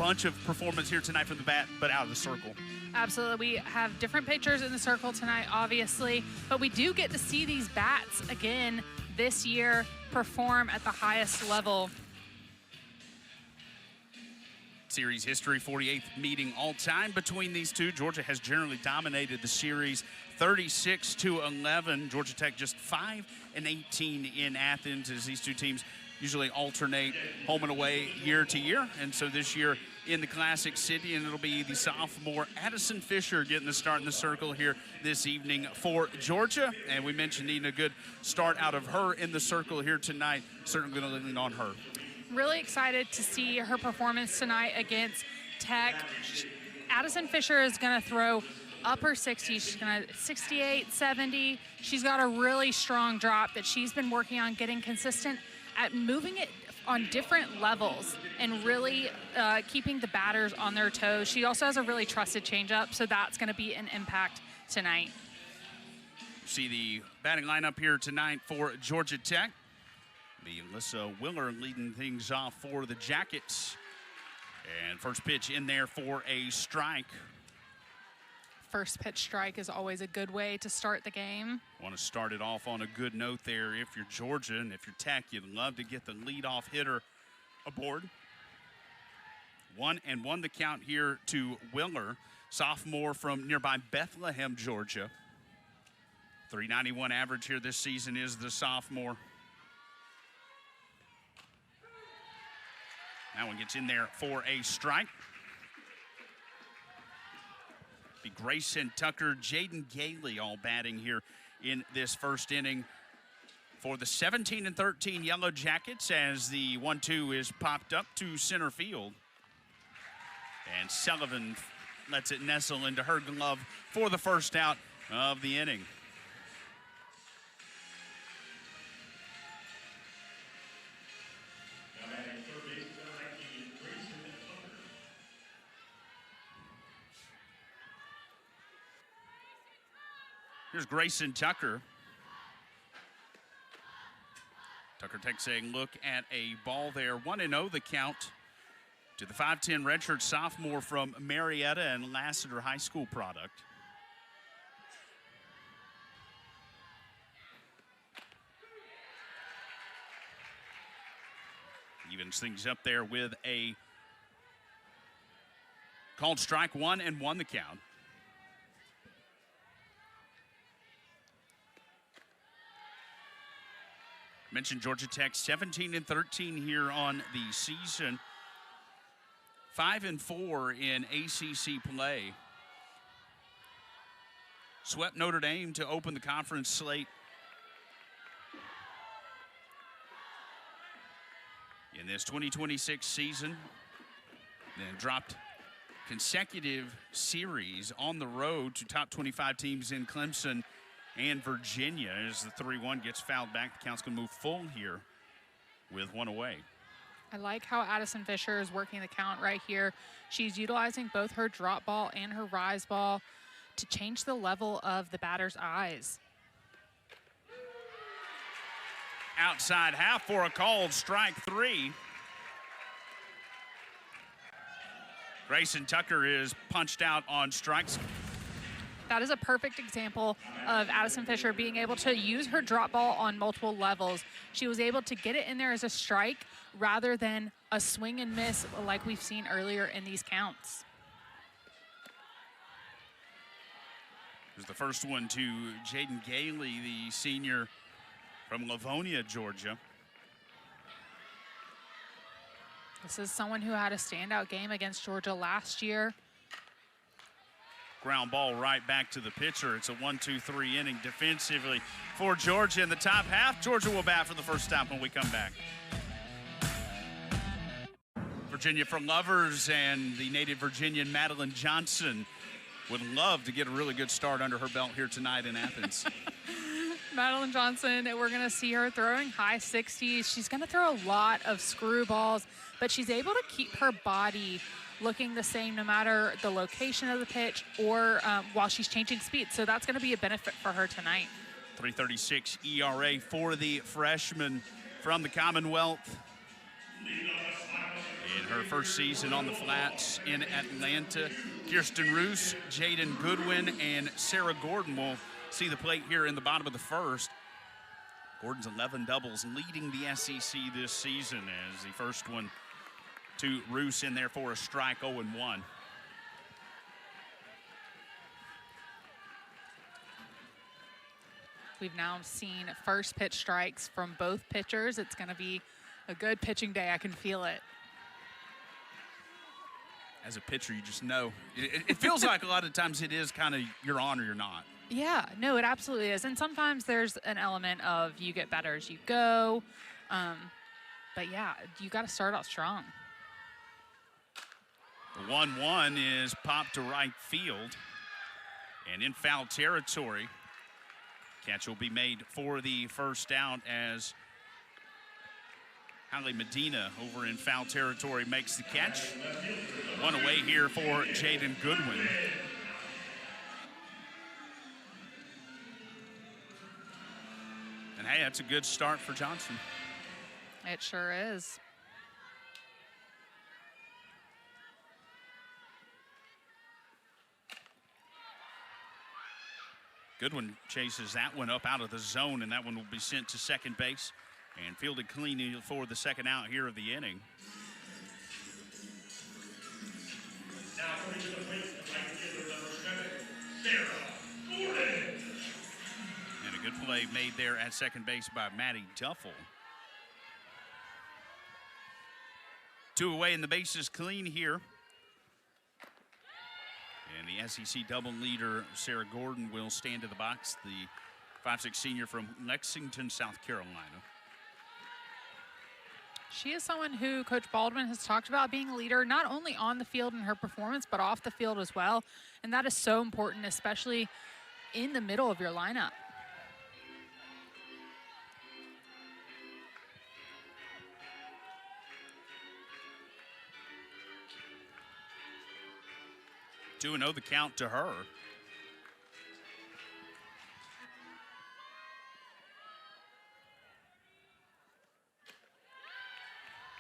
bunch of performance here tonight from the bat, but out of the circle. Absolutely. We have different pitchers in the circle tonight, obviously, but we do get to see these bats again this year perform at the highest level. Series history, 48th meeting all time between these two. Georgia has generally dominated the series 36-11. Georgia Tech just 5-18 in Athens, as these two teams usually alternate home and away year to year. And so this year in the Classic City, and it'll be the sophomore Addison Fisher getting the start in the circle here this evening for Georgia. And we mentioned needing a good start out of her in the circle here tonight. Certainly going to lean on her. Really excited to see her performance tonight against Tech. Addison Fisher is going to throw upper 60s. She's going to 68, 70. She's got a really strong drop that she's been working on getting consistent at moving it on different levels and really keeping the batters on their toes. She also has a really trusted changeup, so that's going to be an impact tonight. See the batting lineup here tonight for Georgia Tech. Melissa Willer leading things off for the Jackets. And first pitch in there for a strike. First pitch strike is always a good way to start the game. Want to start it off on a good note there. If you're Georgia and if you're Tech, you'd love to get the leadoff hitter aboard. 1-1 the count here to Willer, sophomore from nearby Bethlehem, Georgia. .391 average here this season is the sophomore. That one gets in there for a strike. Be Grayson Tucker, Jaden Gailey all batting here in this first inning for the 17-13 Yellow Jackets, as the 1-2 is popped up to center field. And Sullivan lets it nestle into her glove for the first out of the inning. Here's Grayson Tucker. Tucker takes a look at a ball there. 1-0 the count to the 5'10 redshirt sophomore from Marietta and Lassiter High School product. Evens things up there with a called strike. 1-1 the count. Mentioned Georgia Tech 17-13 here on the season. 5-4 in ACC play. Swept Notre Dame to open the conference slate. In this 2026 season, then dropped consecutive series on the road to top 25 teams in Clemson and Virginia. As the 3-1 gets fouled back, the count's going to move full here with one away. I like how Addison Fisher is working the count right here. She's utilizing both her drop ball and her rise ball to change the level of the batter's eyes. Outside half for a called strike 3. Grayson Tucker is punched out on strikes. That is a perfect example of Addison Fisher being able to use her drop ball on multiple levels. She was able to get it in there as a strike rather than a swing and miss like we've seen earlier in these counts. Here's the first one to Jaden Gailey, the senior from Livonia, Georgia. This is someone who had a standout game against Georgia last year. Ground ball right back to the pitcher. It's a 1-2-3 inning defensively for Georgia in the top half. Georgia will bat for the first time when we come back. Virginia for lovers, and the native Virginian Madeline Johnson would love to get a really good start under her belt here tonight in Athens. Madeline Johnson, we're going to see her throwing high 60s. She's going to throw a lot of screwballs, but she's able to keep her body looking the same no matter the location of the pitch or while she's changing speed. So that's going to be a benefit for her tonight. 3.36 ERA for the freshman from the Commonwealth. In her first season on the flats in Atlanta, Kirsten Roos, Jaden Goodwin, and Sarah Gordon will see the plate here in the bottom of the first. Gordon's 11 doubles leading the SEC this season as the first one to Roos in there for a strike, 0-1. We've now seen first pitch strikes from both pitchers. It's going to be a good pitching day. I can feel it. As a pitcher, you just know. It feels like a lot of times it is kind of you're on or you're not. Yeah, no, it absolutely is. And sometimes there's an element of you get better as you go. But yeah, you got to start out strong. The 1-1 is popped to right field. And in foul territory, catch will be made for the first out as Hallie Medina over in foul territory makes the catch. One away here for Jaden Goodwin. And hey, that's a good start for Johnson. It sure is. Goodwin chases that one up out of the zone, and that one will be sent to second base and fielded cleanly for the second out here of the inning. Now coming to the plate, the right fielder, number 7, Sarah Gordon. And a good play made there at second base by Maddie Duffel. 2 away and the base is clean here. And the SEC double leader, Sarah Gordon, will stand to the box, the 5'6" senior from Lexington, South Carolina. She is someone who Coach Baldwin has talked about being a leader, not only on the field in her performance, but off the field as well. And that is so important, especially in the middle of your lineup. Two and 0 the count to her.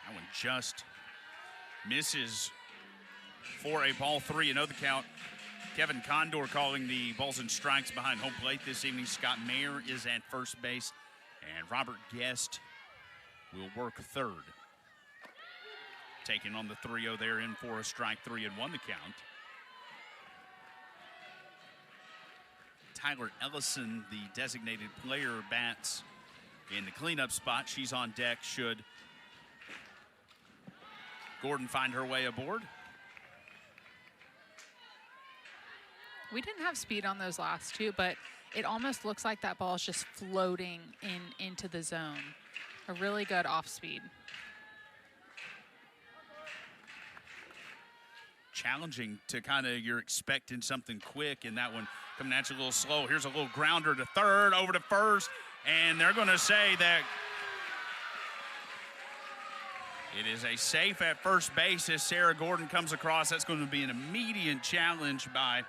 That one just misses for a ball, 3-0 the count. Kevin Condor calling the balls and strikes behind home plate this evening. Scott Mayer is at first base, and Robert Guest will work third. Taking on the 3-0 there in for a strike, 3-1 the count. Tyler Ellison, the designated player, bats in the cleanup spot. She's on deck should Gordon find her way aboard. We didn't have speed on those last two, but it almost looks like that ball is just floating into the zone. A really good off speed. Challenging to kind of, you're expecting something quick, and that one coming at you a little slow. Here's a little grounder to third, over to first, and they're going to say that it is a safe at first base as Sarah Gordon comes across. That's going to be an immediate challenge by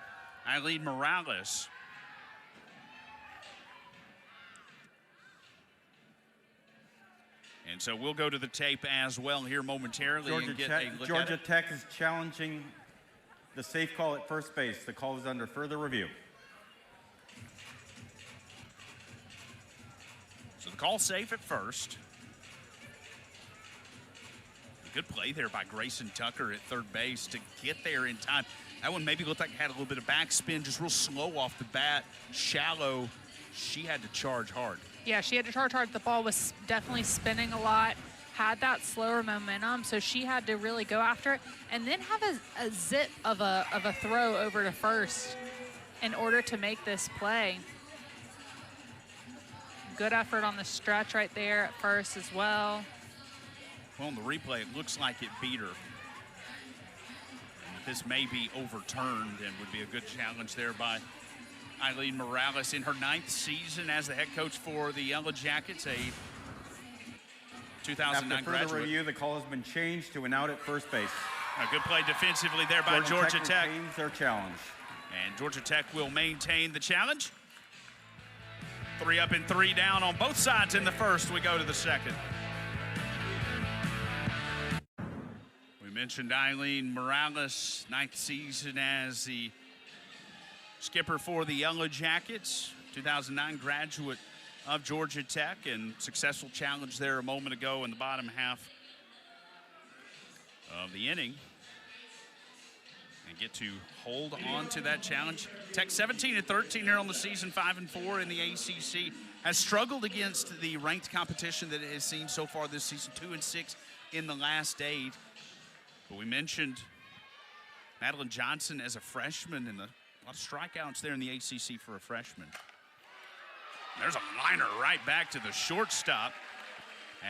Eileen Morales. And so we'll go to the tape as well here momentarily and get a look at Georgia it. Tech is challenging the safe call at first base. The call is under further review. So the call safe at first. A good play there by Grayson Tucker at third base to get there in time. That one maybe looked like it had a little bit of backspin, just real slow off the bat, shallow. She had to charge hard. Yeah, she had to charge hard. The ball was definitely spinning a lot, had that slower momentum, so she had to really go after it and then have a zip of a throw over to first in order to make this play. Good effort on the stretch right there at first as well. Well, in the replay, it looks like it beat her. And this may be overturned and would be a good challenge there by Eileen Morales in her 9th season as the head coach for the Yellow Jackets, a 2009 After further graduate. review, the call has been changed to an out at first base. A good play defensively there by Georgia Tech. Retains their challenge. And Georgia Tech will maintain the challenge. 3 up and 3 down on both sides in the first. We go to the second. mentioned Eileen Morales, 9th season as the skipper for the Yellow Jackets, 2009 graduate of Georgia Tech, and successful challenge there a moment ago in the bottom half of the inning. And get to hold on to that challenge. Tech 17-13 here on the season, 5-4 in the ACC. Has struggled against the ranked competition that it has seen so far this season, 2-6 in the last 8. But we mentioned Madeline Johnson as a freshman, and a lot of strikeouts there in the ACC for a freshman. There's a liner right back to the shortstop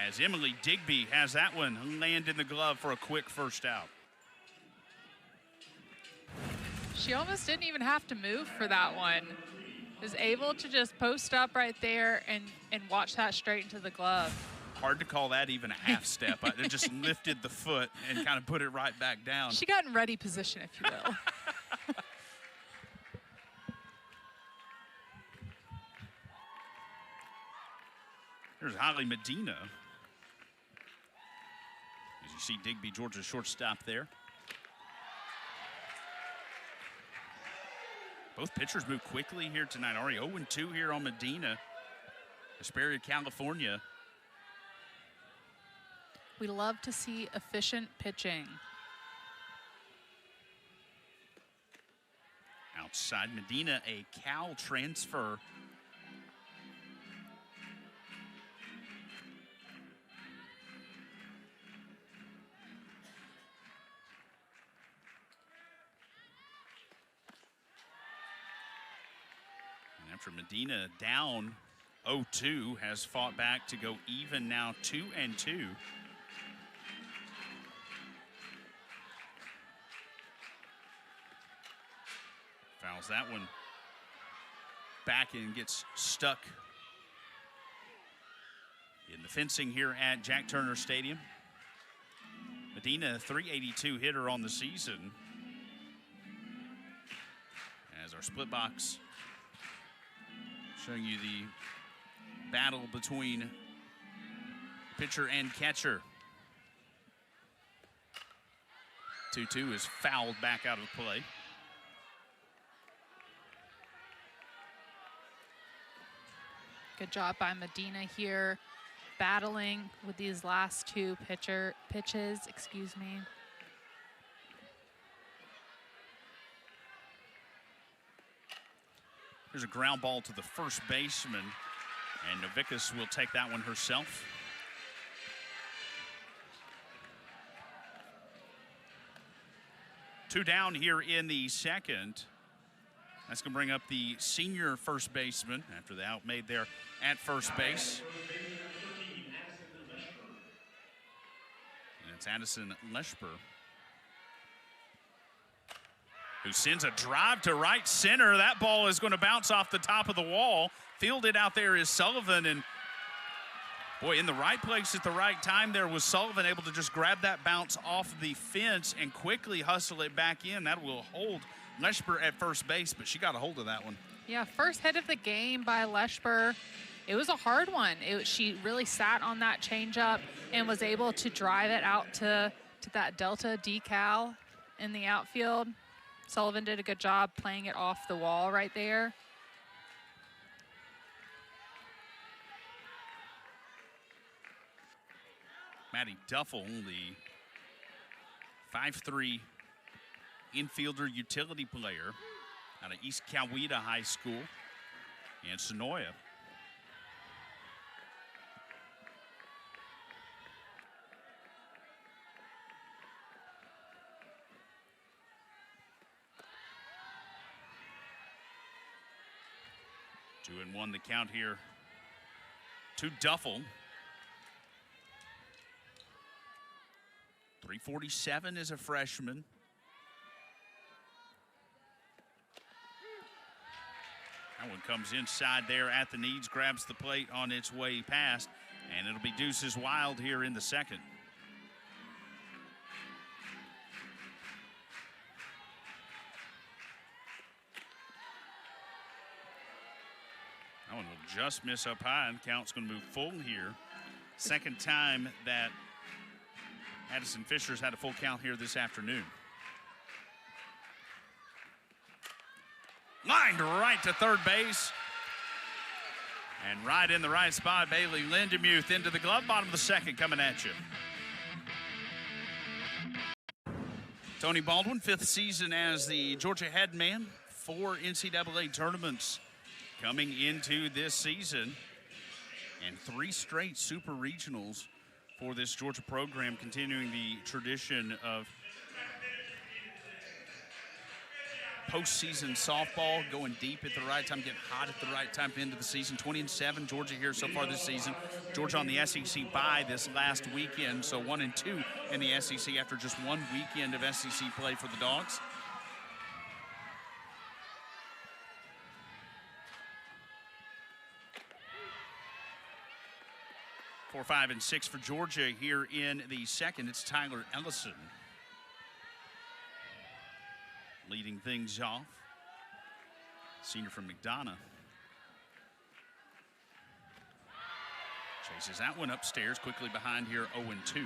as Emily Digby has that one land in the glove for a quick first out. She almost didn't even have to move for that one. Was able to just post up right there and watch that straight into the glove. Hard to call that even a half step. It just lifted the foot and kind of put it right back down. She got in ready position, if you will. There's Holly Medina. As you see Digby, Georgia's shortstop there. Both pitchers move quickly here tonight. Already 0-2 here on Medina. Hesperia, California. We love to see efficient pitching. Outside Medina, a Cal transfer. And after Medina down 0-2, has fought back to go even now 2-2. Fouls that one back and gets stuck in the fencing here at Jack Turner Stadium. Medina, 382 hitter on the season. As our split box showing you the battle between pitcher and catcher. 2-2 is fouled back out of play. Good job by Medina here, battling with these last two pitches, excuse me. There's a ground ball to the first baseman, and Novikas will take that one herself. Two down here in the second. That's going to bring up the senior first baseman after the out made there at first base. And it's Addison Leshper, who sends a drive to right center. That ball is going to bounce off the top of the wall. Fielded out there is Sullivan, and boy, in the right place at the right time there was Sullivan, able to just grab that bounce off the fence and quickly hustle it back in. That will hold Leshper at first base, but she got a hold of that one. Yeah, first hit of the game by Leshper. It was a hard one. She really sat on that changeup and was able to drive it out to that Delta decal in the outfield. Sullivan did a good job playing it off the wall right there. Maddie Duffel, the 5'3" infielder utility player out of East Coweta High School in Sonoya. Two and one the count here to Duffel. 347 as a freshman. That one comes inside there at the knees, grabs the plate on its way past, and it'll be Deuces Wild here in the second. That one will just miss up high, and count's going to move full here. Second time that Addison Fisher's had a full count here this afternoon. Lined right to third base. And right in the right spot, Bailey Lindemuth into the glove, bottom of the second, coming at you. Tony Baldwin, 5th season as the Georgia head man, 4 NCAA tournaments coming into this season, and 3 straight super regionals for this Georgia program, continuing the tradition of postseason softball, going deep at the right time, getting hot at the right time into the season. 20-7 Georgia here so far this season. Georgia on the SEC bye this last weekend, so 1-2 in the SEC after just 1 weekend of SEC play for the Dogs. Four, 5, and 6 for Georgia here in the second. It's Tyler Ellison leading things off. Senior from McDonough. Chases that one upstairs, quickly behind here, 0-2.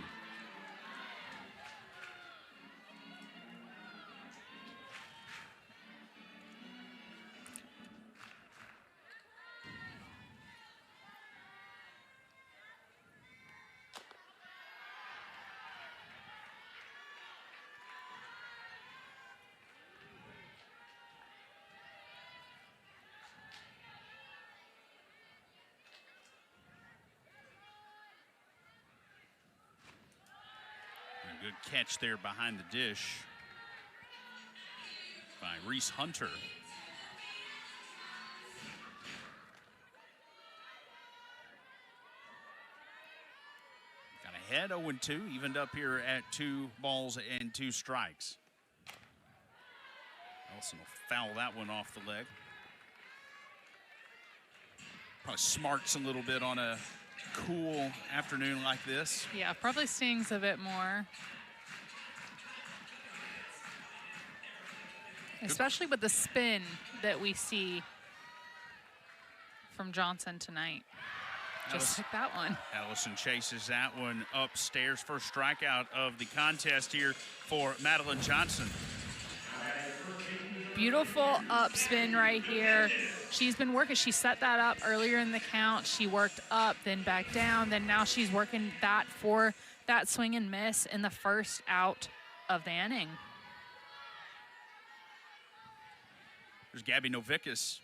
Good catch there behind the dish by Reese Hunter. Got ahead 0-2, evened up here at 2 balls and 2 strikes. Ellison will foul that one off the leg. Probably smarts a little bit on a cool afternoon like this. Yeah, probably stings a bit more. Especially with the spin that we see from Johnson tonight. Just hit that one. Ellison chases that one upstairs. First strikeout of the contest here for Madeline Johnson. Beautiful upspin right here. She's been working. She set that up earlier in the count. She worked up, then back down. Then now she's working that for that swing and miss in the first out of the inning. There's Gabby Novickus.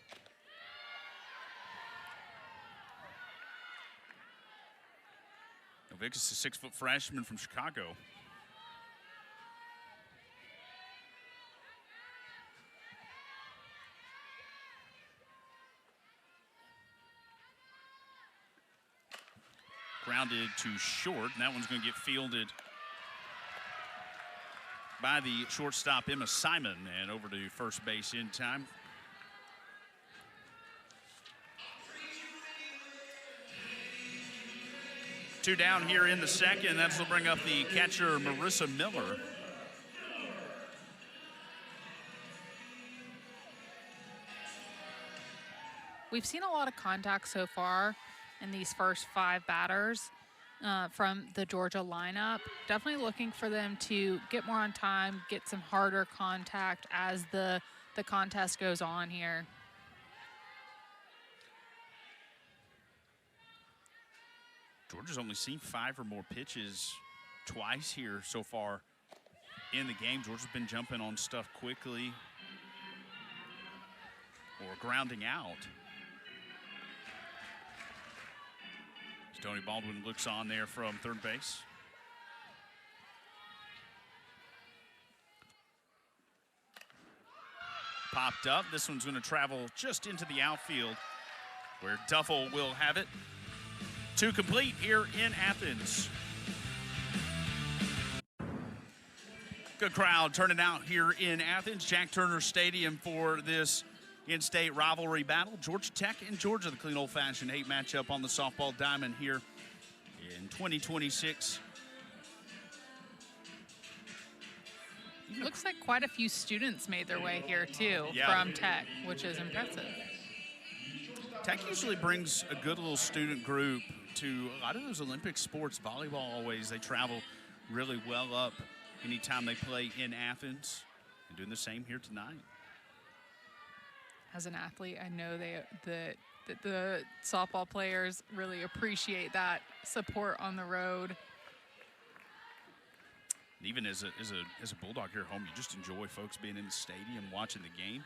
Novickus is a 6-foot freshman from Chicago. Grounded to short, and that one's going to get fielded by the shortstop Emma Simon, and over to first base in time. Two down here in the second. That's will bring up the catcher Marissa Miller. We've seen a lot of contact so far in these first 5 batters from the Georgia lineup. Definitely looking for them to get more on time, get some harder contact as the contest goes on here. Georgia's only seen 5 or more pitches twice here so far in the game. Georgia's been jumping on stuff quickly or grounding out. Tony Baldwin looks on there from third base. Popped up. This one's going to travel just into the outfield where Duffel will have it. 2 complete here in Athens. Good crowd turning out here in Athens, Jack Turner Stadium, for this in-state rivalry battle. Georgia Tech and Georgia, the clean old-fashioned 8 matchup on the softball diamond here in 2026. Looks like quite a few students made their way here too from Tech, which is impressive. Tech usually brings a good little student group to a lot of those Olympic sports. Volleyball always, they travel really well up anytime they play in Athens, and doing the same here tonight. As an athlete, I know that the softball players really appreciate that support on the road. And even as a Bulldog here at home, you just enjoy folks being in the stadium, watching the game.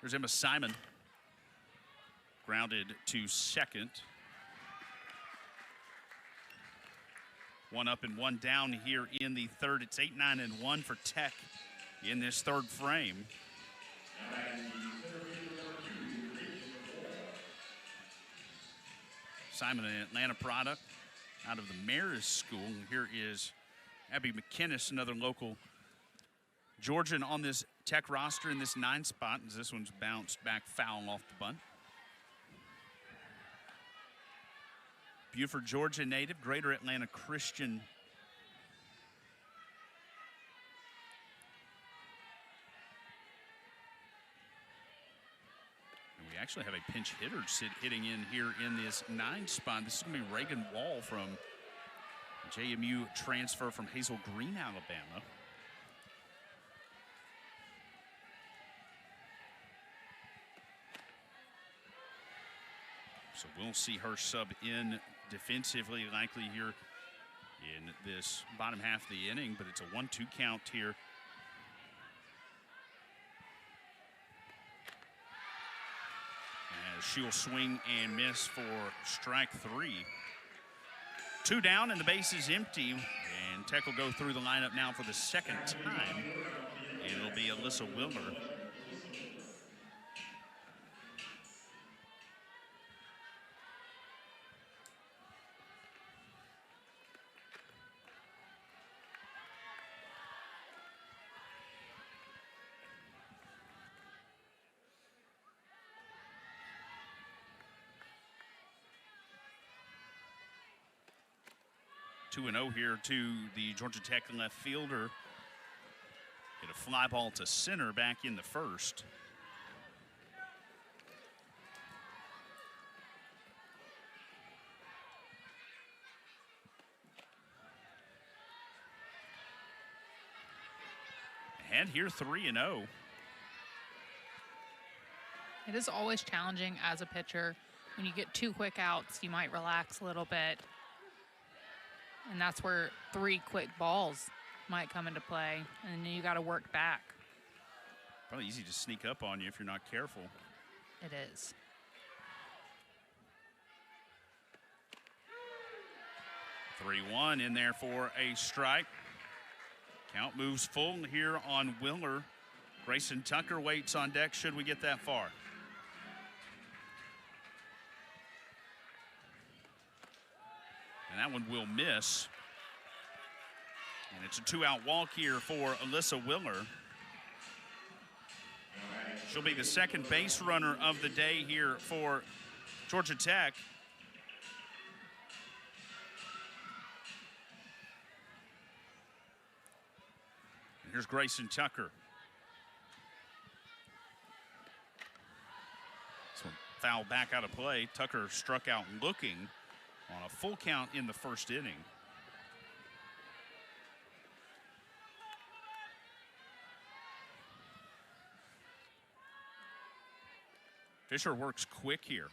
There's Emma Simon, grounded to second. One up and one down here in the third. It's 8-9-1 for Tech in this third frame. Simon, an Atlanta product out of the Marist School. And here is Abby McKinnis, another local Georgian on this Tech roster in this 9 spot, as this one's bounced back foul off the bunt. Buford, Georgia native, Greater Atlanta Christian. And we actually have a pinch hitter hitting in here in this 9 spot. This is going to be Reagan Wall from JMU transfer from Hazel Green, Alabama. So we'll see her sub in defensively, likely here in this bottom half of the inning, but it's a 1-2 count here. As she'll swing and miss for strike 3. 2 down and the base is empty, and Tech will go through the lineup now for the second time. It'll be Alyssa Wilmer. Two and 0 here to the Georgia Tech left fielder. Hit a fly ball to center back in the first. Ahead here 3-0. It is always challenging as a pitcher. When you get 2 quick outs, you might relax a little bit. And that's where 3 quick balls might come into play, and then you got to work back. Probably easy to sneak up on you if you're not careful. It is. Three 1 in there for a strike. Count moves full here on Willer. Grayson Tucker waits on deck should we get that far. And that one will miss. And it's a 2-out walk here for Alyssa Willer. She'll be the second base runner of the day here for Georgia Tech. And here's Grayson Tucker. This one fouled back out of play. Tucker struck out looking on a full count in the first inning. Fisher works quick here.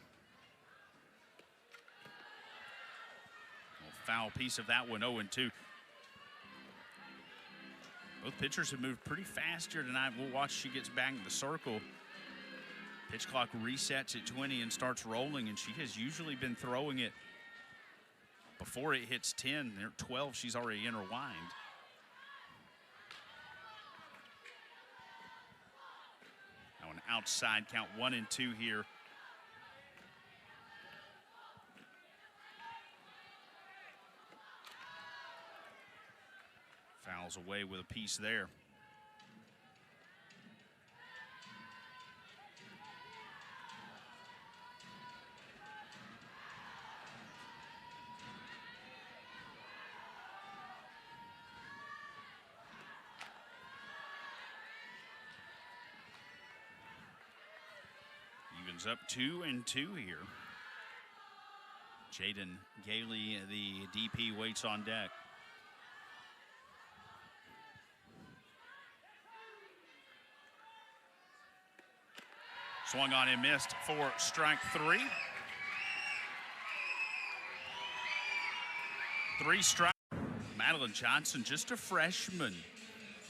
Foul piece of that one, 0-2. Both pitchers have moved pretty fast here tonight. We'll watch she gets back in the circle. Pitch clock resets at 20 and starts rolling, and she has usually been throwing it before it hits 10. There at 12, she's already in her wind. Now an outside count, 1-2 here. Fouls away with a piece there. Evens up 2-2 here. Jaden Gailey, the DP, waits on deck. Swung on and missed for strike 3. 3 strikes. Madeline Johnson, just a freshman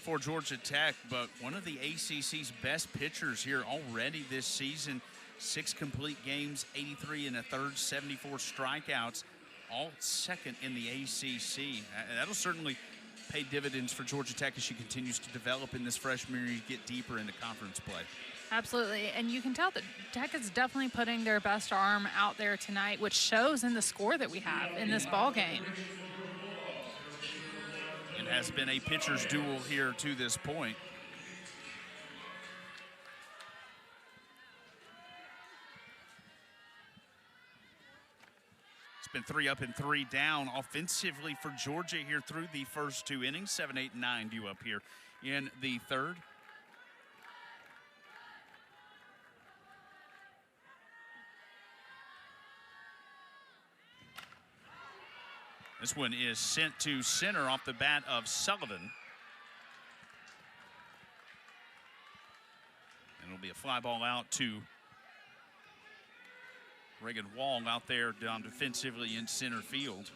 for Georgia Tech, but one of the ACC's best pitchers here already this season. 6 complete games, 83 1/3, 74 strikeouts, all second in the ACC. That'll certainly pay dividends for Georgia Tech as she continues to develop in this freshman year, get deeper into conference play. Absolutely, and you can tell that Tech is definitely putting their best arm out there tonight, which shows in the score that we have in this ball game. It has been a pitcher's duel here to this point. It's been 3 up and 3 down offensively for Georgia here through the first 2 innings. 7, 8, and 9 due up here in the third. This one is sent to center off the bat of Sullivan. And it'll be a fly ball out to Reagan Wall out there down defensively in center field.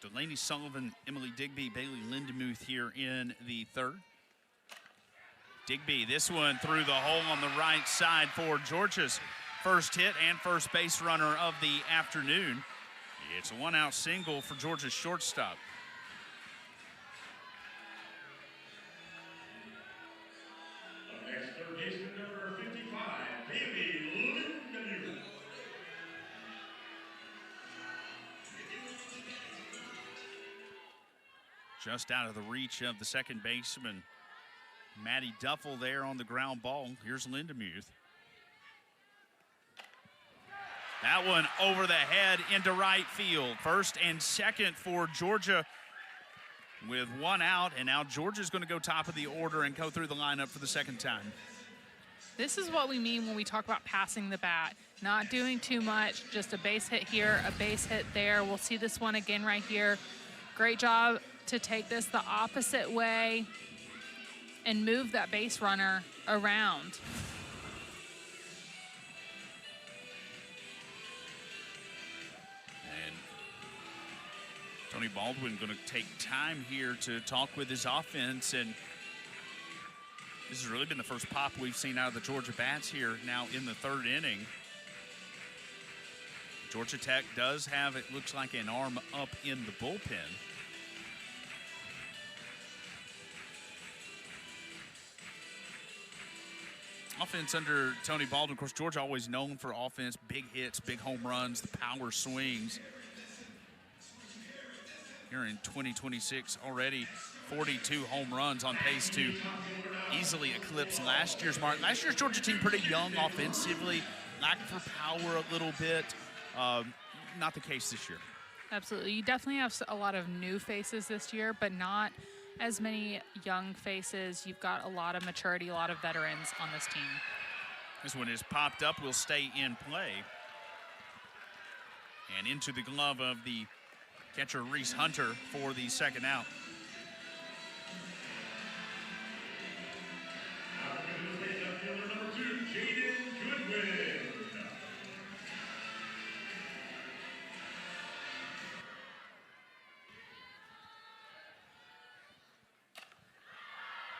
Delaney Sullivan, Emily Digby, Bailey Lindemuth here in the third. Digby, this one through the hole on the right side for Georgia's first hit and first base runner of the afternoon. It's a 1-out single for Georgia's shortstop. Up next, third baseman number 55, Bailey Lindemuth. Just out of the reach of the second baseman, Maddie Duffel there on the ground ball. Here's Lindemuth. That one over the head into right field. First and second for Georgia with 1 out, and now Georgia's going to go top of the order and go through the lineup for the second time. This is what we mean when we talk about passing the bat. Not doing too much, just a base hit here, a base hit there. We'll see this one again right here. Great job to take this the opposite way and move that base runner around. And Tony Baldwin going to take time here to talk with his offense, and this has really been the first pop we've seen out of the Georgia bats here now in the third inning. Georgia Tech does have, it looks like, an arm up in the bullpen. Offense under Tony Baldwin. Of course, Georgia always known for offense, big hits, big home runs, the power swings. Here in 2026, already 42 home runs, on pace to easily eclipse last year's mark. Last year's Georgia team pretty young offensively, lacked for power a little bit. Not the case this year. Absolutely. You definitely have a lot of new faces this year, but not as many young faces. You've got a lot of maturity, a lot of veterans on this team. This one is popped up, will stay in play. And into the glove of the catcher, Reese Hunter, for the second out. Number 2, Jaden Goodwin.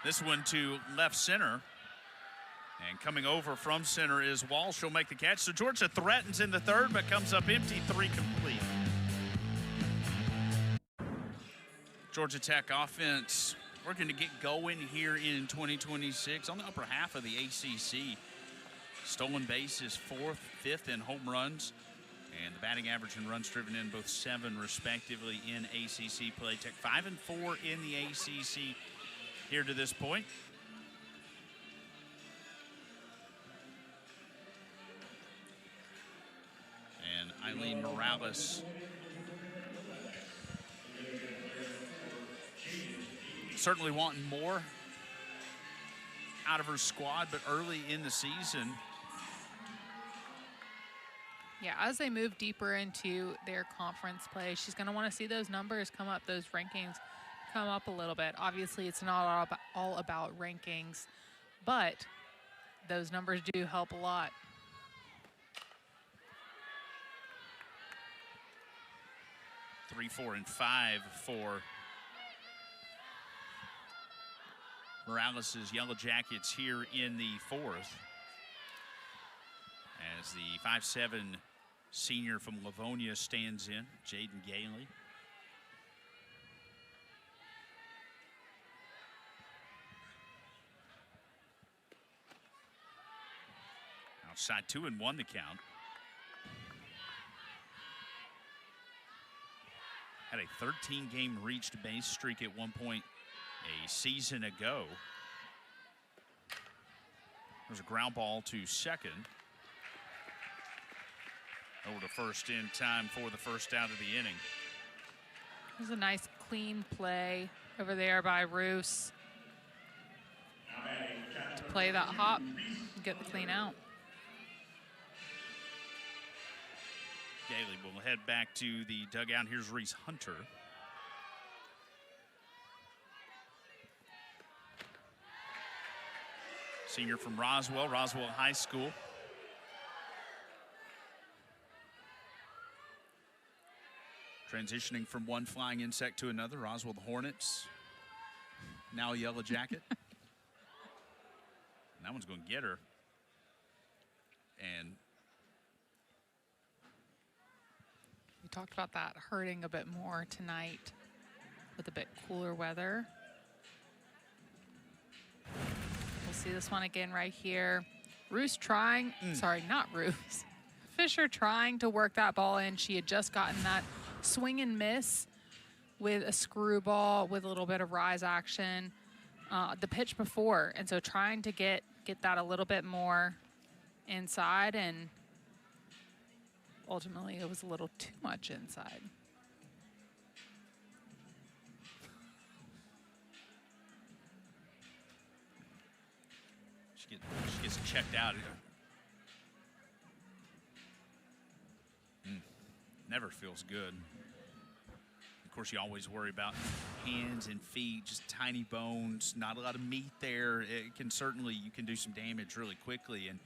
This one to left center. And coming over from center is Walsh. She'll make the catch. So Georgia threatens in the third, but comes up empty, 3 complete. Georgia Tech offense working to get going here in 2026 on the upper half of the ACC. Stolen bases, 4th, 5th in home runs. And the batting average and runs driven in, both 7 respectively in ACC play. Tech 5 and 4 in the ACC here to this point. And Eileen Morales certainly wanting more out of her squad, but early in the season. Yeah, as they move deeper into their conference play, she's going to want to see those numbers come up, those rankings come up a little bit. Obviously, it's not all about rankings, but those numbers do help a lot. Three, 4, and 5 for Morales' Yellow Jackets here in the 4th. As the 5'7" senior from Livonia stands in, Jaden Gailey. Outside 2-1 the count. Had a 13-game reached base streak at one point a season ago. There's a ground ball to second. Over to first in time for the first out of the inning. There's a nice clean play over there by Roos to play that hop and get the clean out. Gailey will head back to the dugout. Here's Reese Hunter. Senior from Roswell High School. Transitioning from one flying insect to another, Roswell the Hornets, now a Yellow Jacket. And that one's going to get her. And we talked about that hurting a bit more tonight with a bit cooler weather. We'll see this one again right here. Roos trying, sorry, not Roos. Fisher trying to work that ball in. She had just gotten that swing and miss with a screwball with a little bit of rise action the pitch before, and so trying to get that a little bit more inside, and ultimately it was a little too much inside. she gets checked out. Never feels good. Of course, you always worry about hands and feet, just tiny bones, not a lot of meat there. It can certainly, you can do some damage really quickly. And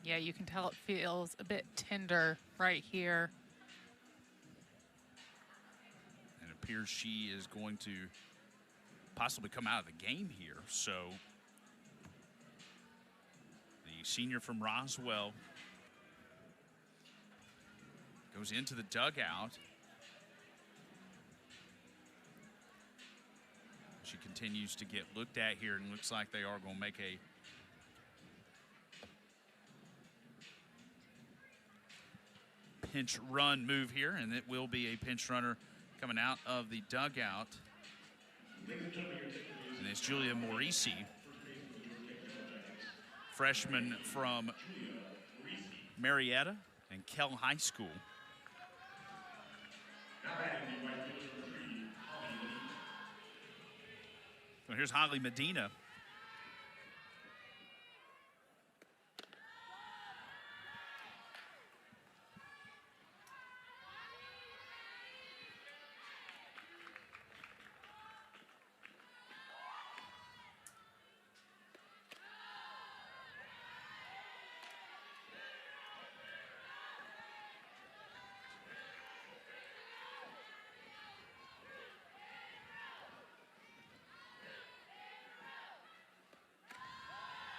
yeah, you can tell it feels a bit tender right here. And it appears she is going to possibly come out of the game here. So the senior from Roswell goes into the dugout. She continues to get looked at here, and looks like they are going to make a pinch run move here, and it will be a pinch runner coming out of the dugout. And it's Julia Morisi, freshman from Marietta and Kell High School. So here's Holly Medina.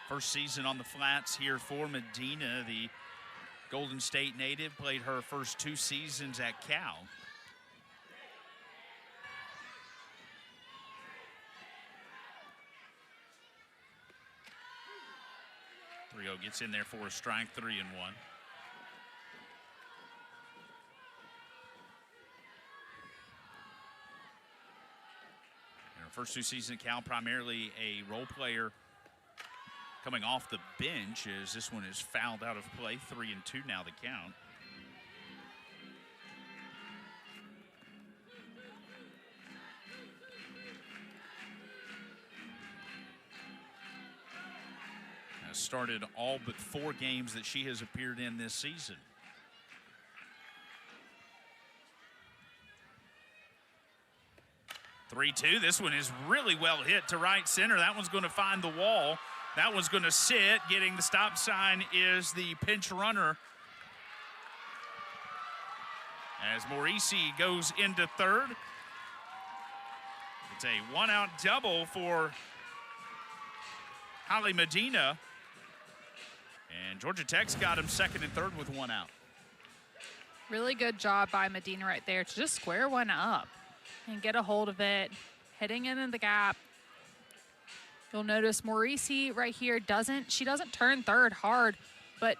First season on the flats here for Medina. The Golden State native played her first 2 seasons at Cal. Gets in there for a strike, 3-1. First 2 seasons at Cal, primarily a role player coming off the bench, as this one is fouled out of play. 3-2 now the count. Has started all but 4 games that she has appeared in this season. Three-two. This one is really well hit to right center. That one's going to find the wall. That one's going to sit. Getting the stop sign is the pinch runner, as Morisi goes into third. It's a one-out double for Holly Medina. And Georgia Tech's got him second and third with 1 out. Really good job by Medina right there to just square one up and get a hold of it, heading into the gap. You'll notice Morisi right here doesn't turn third hard, but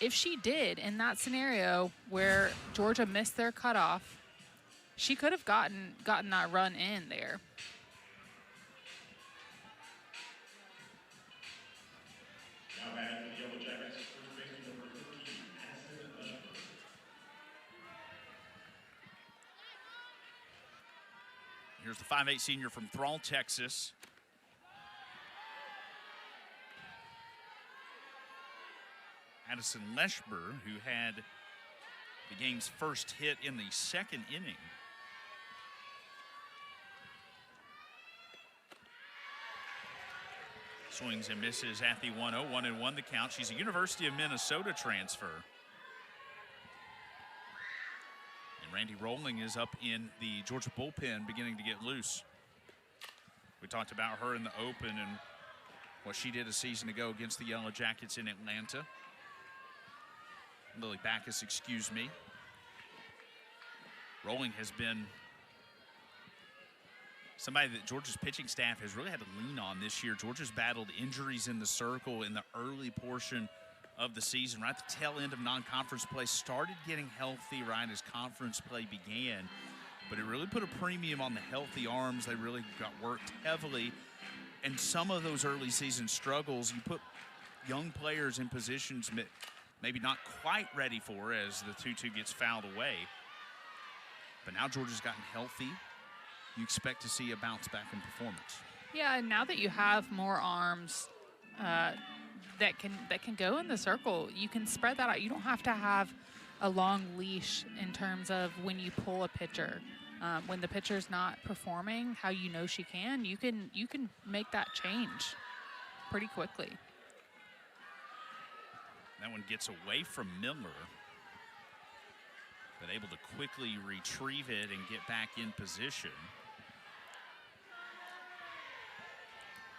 if she did in that scenario where Georgia missed their cutoff, she could have gotten that run in there. Now batting for the Yellow Jackets, first baseman number 13, Addison Leshburg. Here's the 5'8" senior from Thrall, Texas. Addison Leshburg, who had the game's first hit in the second inning. Swings and misses at the 1-0, 1-1 the count. She's a University of Minnesota transfer. And Randy Rolling is up in the Georgia bullpen, beginning to get loose. We talked about her in the open and what she did a season ago against the Yellow Jackets in Atlanta. Lily Backus, excuse me. Rolling has been somebody that Georgia's pitching staff has really had to lean on this year. Georgia's battled injuries in the circle in the early portion of the season, right at the tail end of non-conference play. Started getting healthy right as conference play began, but it really put a premium on the healthy arms. They really got worked heavily. And some of those early season struggles, you put young players in positions maybe not quite ready for as the 2-2 gets fouled away. But now Georgia's gotten healthy. You expect to see a bounce back in performance. Yeah, and now that you have more arms that can go in the circle, you can spread that out. You don't have to have a long leash in terms of when you pull a pitcher. When the pitcher's not performing how you know she can, you can make that change pretty quickly. That one gets away from Miller, but able to quickly retrieve it and get back in position.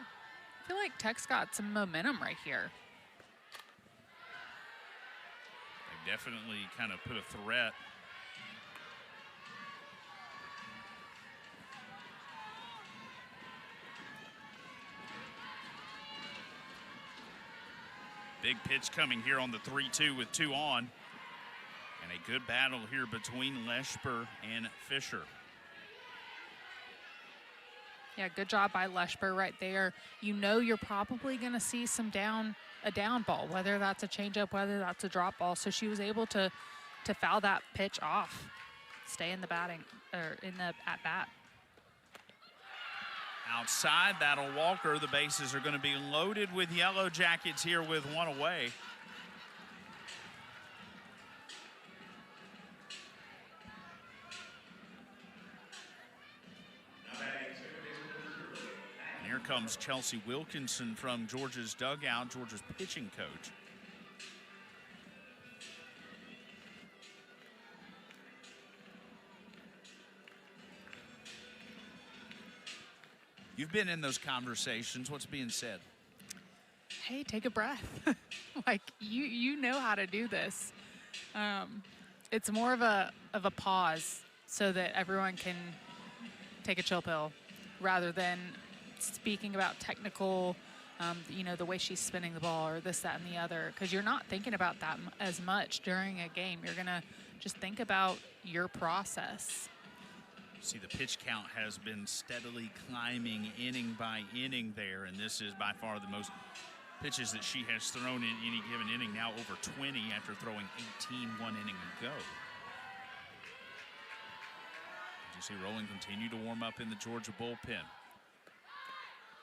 I feel like Tech's got some momentum right here. They definitely kind of put a threat. Big pitch coming here on the 3-2 with 2 on. And a good battle here between Leshburg and Fisher. Yeah, good job by Leshburg right there. You know you're probably going to see a down ball, whether that's a changeup, whether that's a drop ball. So she was able to foul that pitch off, stay in the batting or in the at bat. Outside, that'll Walker. The bases are going to be loaded with Yellow Jackets here with 1 away. And here comes Chelsea Wilkinson from Georgia's dugout, Georgia's pitching coach. You've been in those conversations. What's being said? Hey, take a breath. Like you know how to do this. It's more of a pause so that everyone can take a chill pill rather than speaking about technical, the way she's spinning the ball or this, that, and the other, because you're not thinking about that as much during a game. You're going to just think about your process. See, the pitch count has been steadily climbing inning by inning there, and this is by far the most pitches that she has thrown in any given inning, now over 20 after throwing 18 one inning ago. You see Rowland continue to warm up in the Georgia bullpen.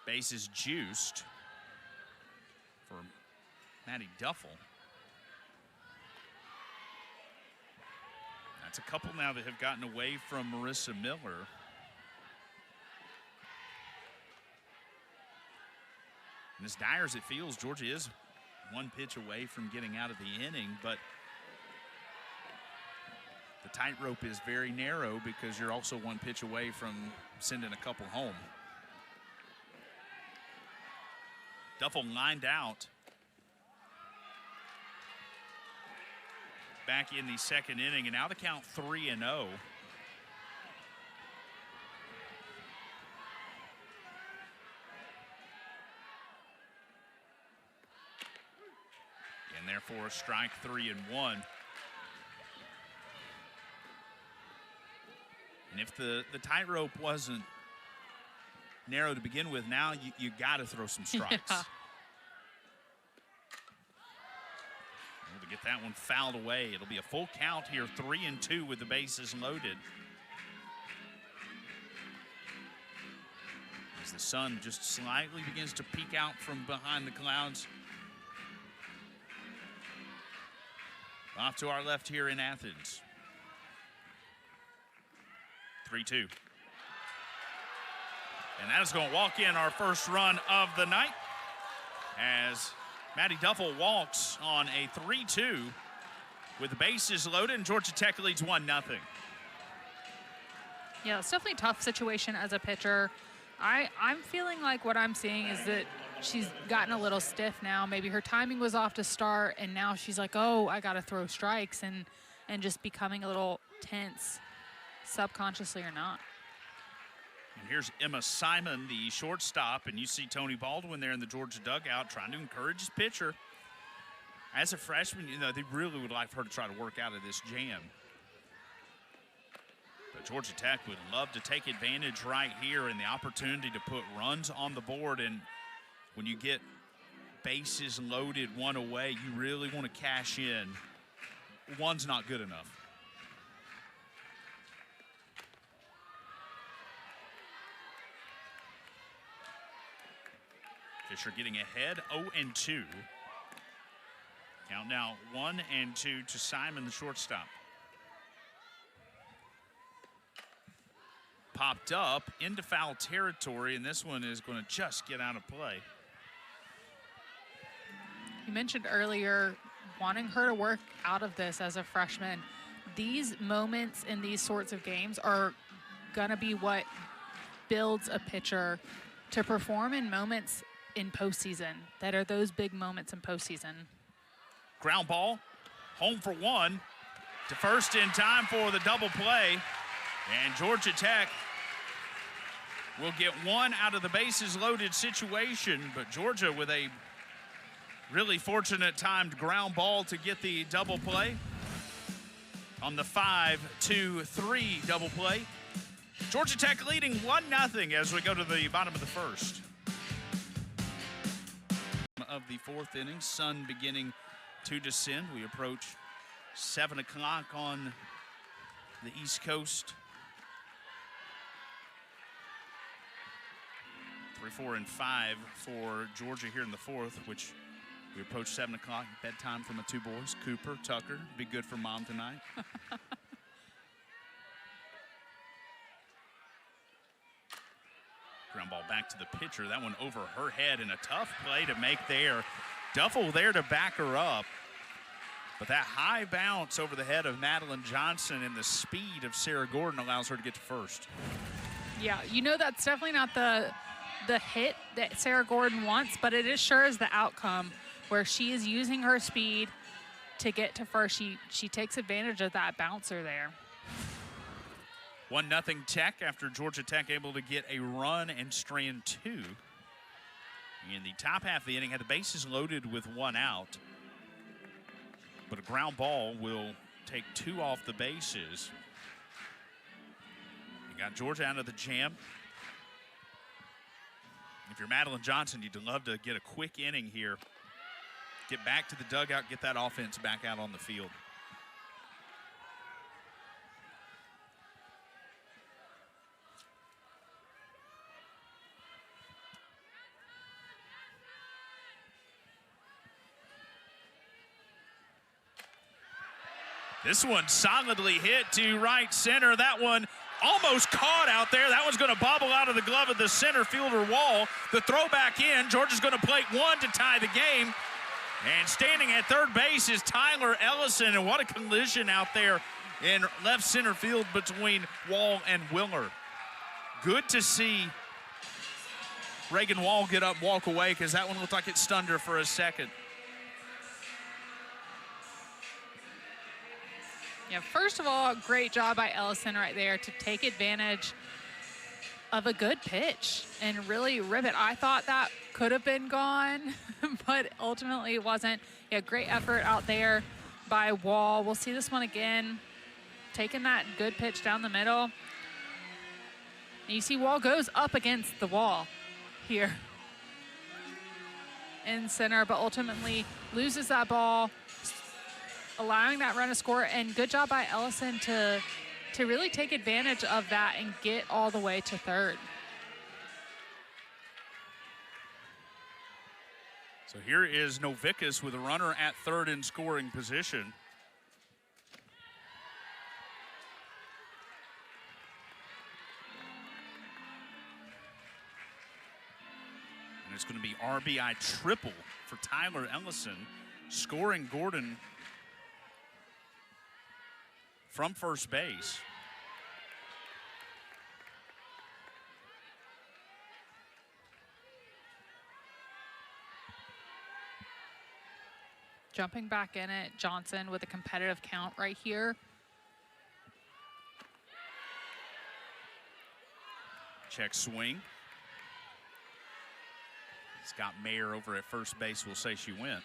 Bases juiced for Maddie Duffel. That's a couple now that have gotten away from Marissa Miller. And as dire as it feels, Georgia is one pitch away from getting out of the inning, but the tightrope is very narrow because you're also one pitch away from sending a couple home. Duffel lined out back in the second inning, and now the count 3-0. And therefore, strike 3-1. And if the tightrope wasn't narrow to begin with, now you got to throw some strikes. Yeah. Able to get that one fouled away. It'll be a full count here, 3-2 with the bases loaded. As the sun just slightly begins to peek out from behind the clouds. Off to our left here in Athens. 3-2. And that is going to walk in our first run of the night as Maddie Duffel walks on a 3-2 with the bases loaded, and Georgia Tech leads 1-0. Yeah, it's definitely a tough situation as a pitcher. I'm feeling like what I'm seeing is that she's gotten a little stiff now. Maybe her timing was off to start, and now she's like, oh, I got to throw strikes, and just becoming a little tense, subconsciously or not. And here's Emma Simon, the shortstop, and you see Tony Baldwin there in the Georgia dugout trying to encourage his pitcher. As a freshman, you know, they really would like for her to try to work out of this jam. But Georgia Tech would love to take advantage right here and the opportunity to put runs on the board. And when you get bases loaded one away, you really want to cash in. One's not good enough. Fisher getting ahead, 0-2. Count now 1-2 to Simon, the shortstop. Popped up into foul territory, and this one is going to just get out of play. You mentioned earlier wanting her to work out of this as a freshman. These moments in these sorts of games are going to be what builds a pitcher to perform in moments in postseason that are those big moments in postseason. Ground ball, home for one, to first in time for the double play. And Georgia Tech will get one out of the bases loaded situation, but Georgia with a really fortunate timed ground ball to get the double play on the 5-2-3 double play. Georgia Tech leading 1-0 as we go to the bottom of the first. Of the fourth inning, sun beginning to descend. We approach 7 o'clock on the East Coast. 3, 4, and 5 for Georgia here in the fourth, which we approach 7 o'clock. Bedtime for my two boys, Cooper, Tucker. Be good for mom tonight. Ground ball back to the pitcher. That one over her head, and a tough play to make there. Duffel there to back her up. But that high bounce over the head of Madeline Johnson and the speed of Sarah Gordon allows her to get to first. Yeah, you know that's definitely not the hit that Sarah Gordon wants, but it is sure is the outcome where she is using her speed to get to first. She takes advantage of that bouncer there. 1-0 Tech after Georgia Tech able to get a run and strand 2. In the top half of the inning, had the bases loaded with 1 out. But a ground ball will take 2 off the bases. You got Georgia out of the jam. If you're Madeline Johnson, you'd love to get a quick inning here. Get back to the dugout, get that offense back out on the field. This one solidly hit to right center. That one almost caught out there. That one's going to bobble out of the glove of the center fielder Wall. The throw back in. Georgia's going to plate one to tie the game. And standing at third base is Tyler Ellison. And what a collision out there in left center field between Wall and Willer. Good to see Reagan Wall get up, walk away, because that one looked like it stunned her for a second. Yeah, first of all, great job by Ellison right there to take advantage of a good pitch and really rip it. I thought that could have been gone, but ultimately it wasn't. Yeah, great effort out there by Wall. We'll see this one again, taking that good pitch down the middle. And you see Wall goes up against the wall here in center, but ultimately loses that ball, allowing that run to score. And good job by Ellison to really take advantage of that and get all the way to third. So here is Novickus with a runner at third in scoring position. And it's going to be RBI triple for Tyler Ellison, scoring Gordon from first base. Jumping back in it, Johnson with a competitive count right here. Check swing. Scott Mayer over at first base will say she went.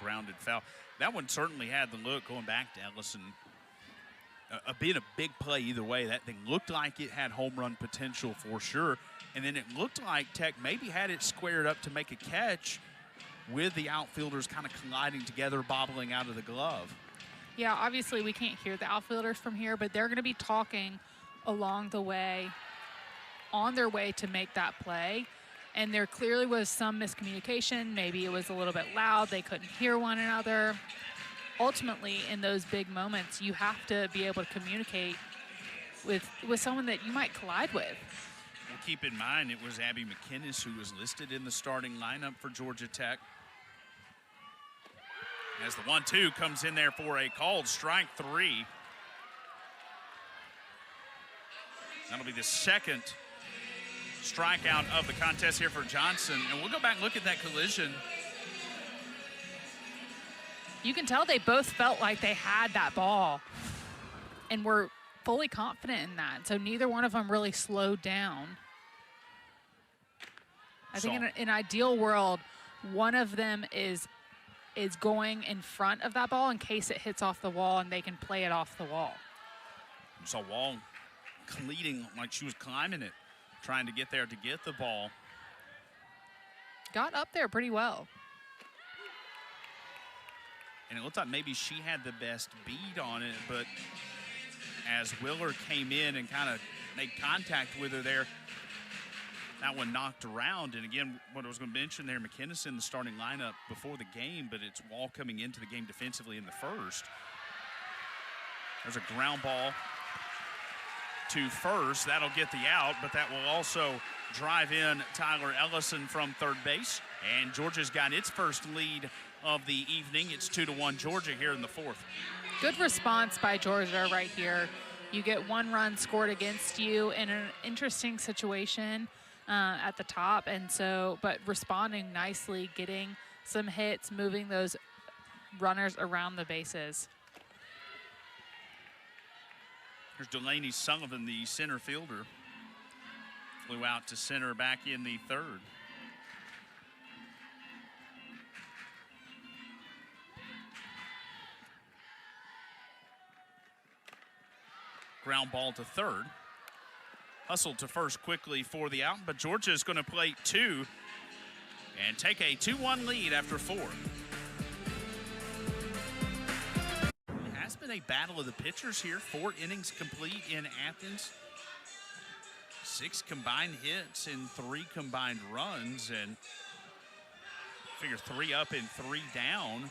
Grounded foul. That one certainly had the look, going back to Ellison, being a big play either way. That thing looked like it had home run potential for sure. And then it looked like Tech maybe had it squared up to make a catch with the outfielders kind of colliding together, bobbling out of the glove. Yeah, obviously we can't hear the outfielders from here, but they're going to be talking along the way, on their way to make that play. And there clearly was some miscommunication. Maybe it was a little bit loud. They couldn't hear one another. Ultimately, in those big moments, you have to be able to communicate with someone that you might collide with. Well, keep in mind, it was Abby McInnes who was listed in the starting lineup for Georgia Tech. As the 1-2 comes in there for a called strike three. That'll be the second strikeout of the contest here for Johnson. And we'll go back and look at that collision. You can tell they both felt like they had that ball and were fully confident in that. So neither one of them really slowed down. I think in an ideal world, one of them is going in front of that ball in case it hits off the wall and they can play it off the wall. You saw Wall cleating like she was climbing it, trying to get there to get the ball. Got up there pretty well. And it looked like maybe she had the best beat on it, but as Willer came in and kind of made contact with her there, that one knocked around. And again, what I was going to mention there, McInnes in the starting lineup before the game, but it's Wall coming into the game defensively in the first. There's a ground ball to first. That'll get the out, but that will also drive in Tyler Ellison from third base. And Georgia's got its first lead of the evening. It's 2-1 Georgia here in the fourth. Good response by Georgia right here. You get one run scored against you in an interesting situation at the top, and so, but responding nicely, getting some hits, moving those runners around the bases. There's Delaney Sullivan, the center fielder. Flew out to center back in the third. Ground ball to third. Hustled to first quickly for the out, but Georgia is going to play 2 and take a 2-1 lead after 4. It has been a battle of the pitchers here. 4 innings complete in Athens. 6 combined hits and 3 combined runs, and figure 3 up and 3 down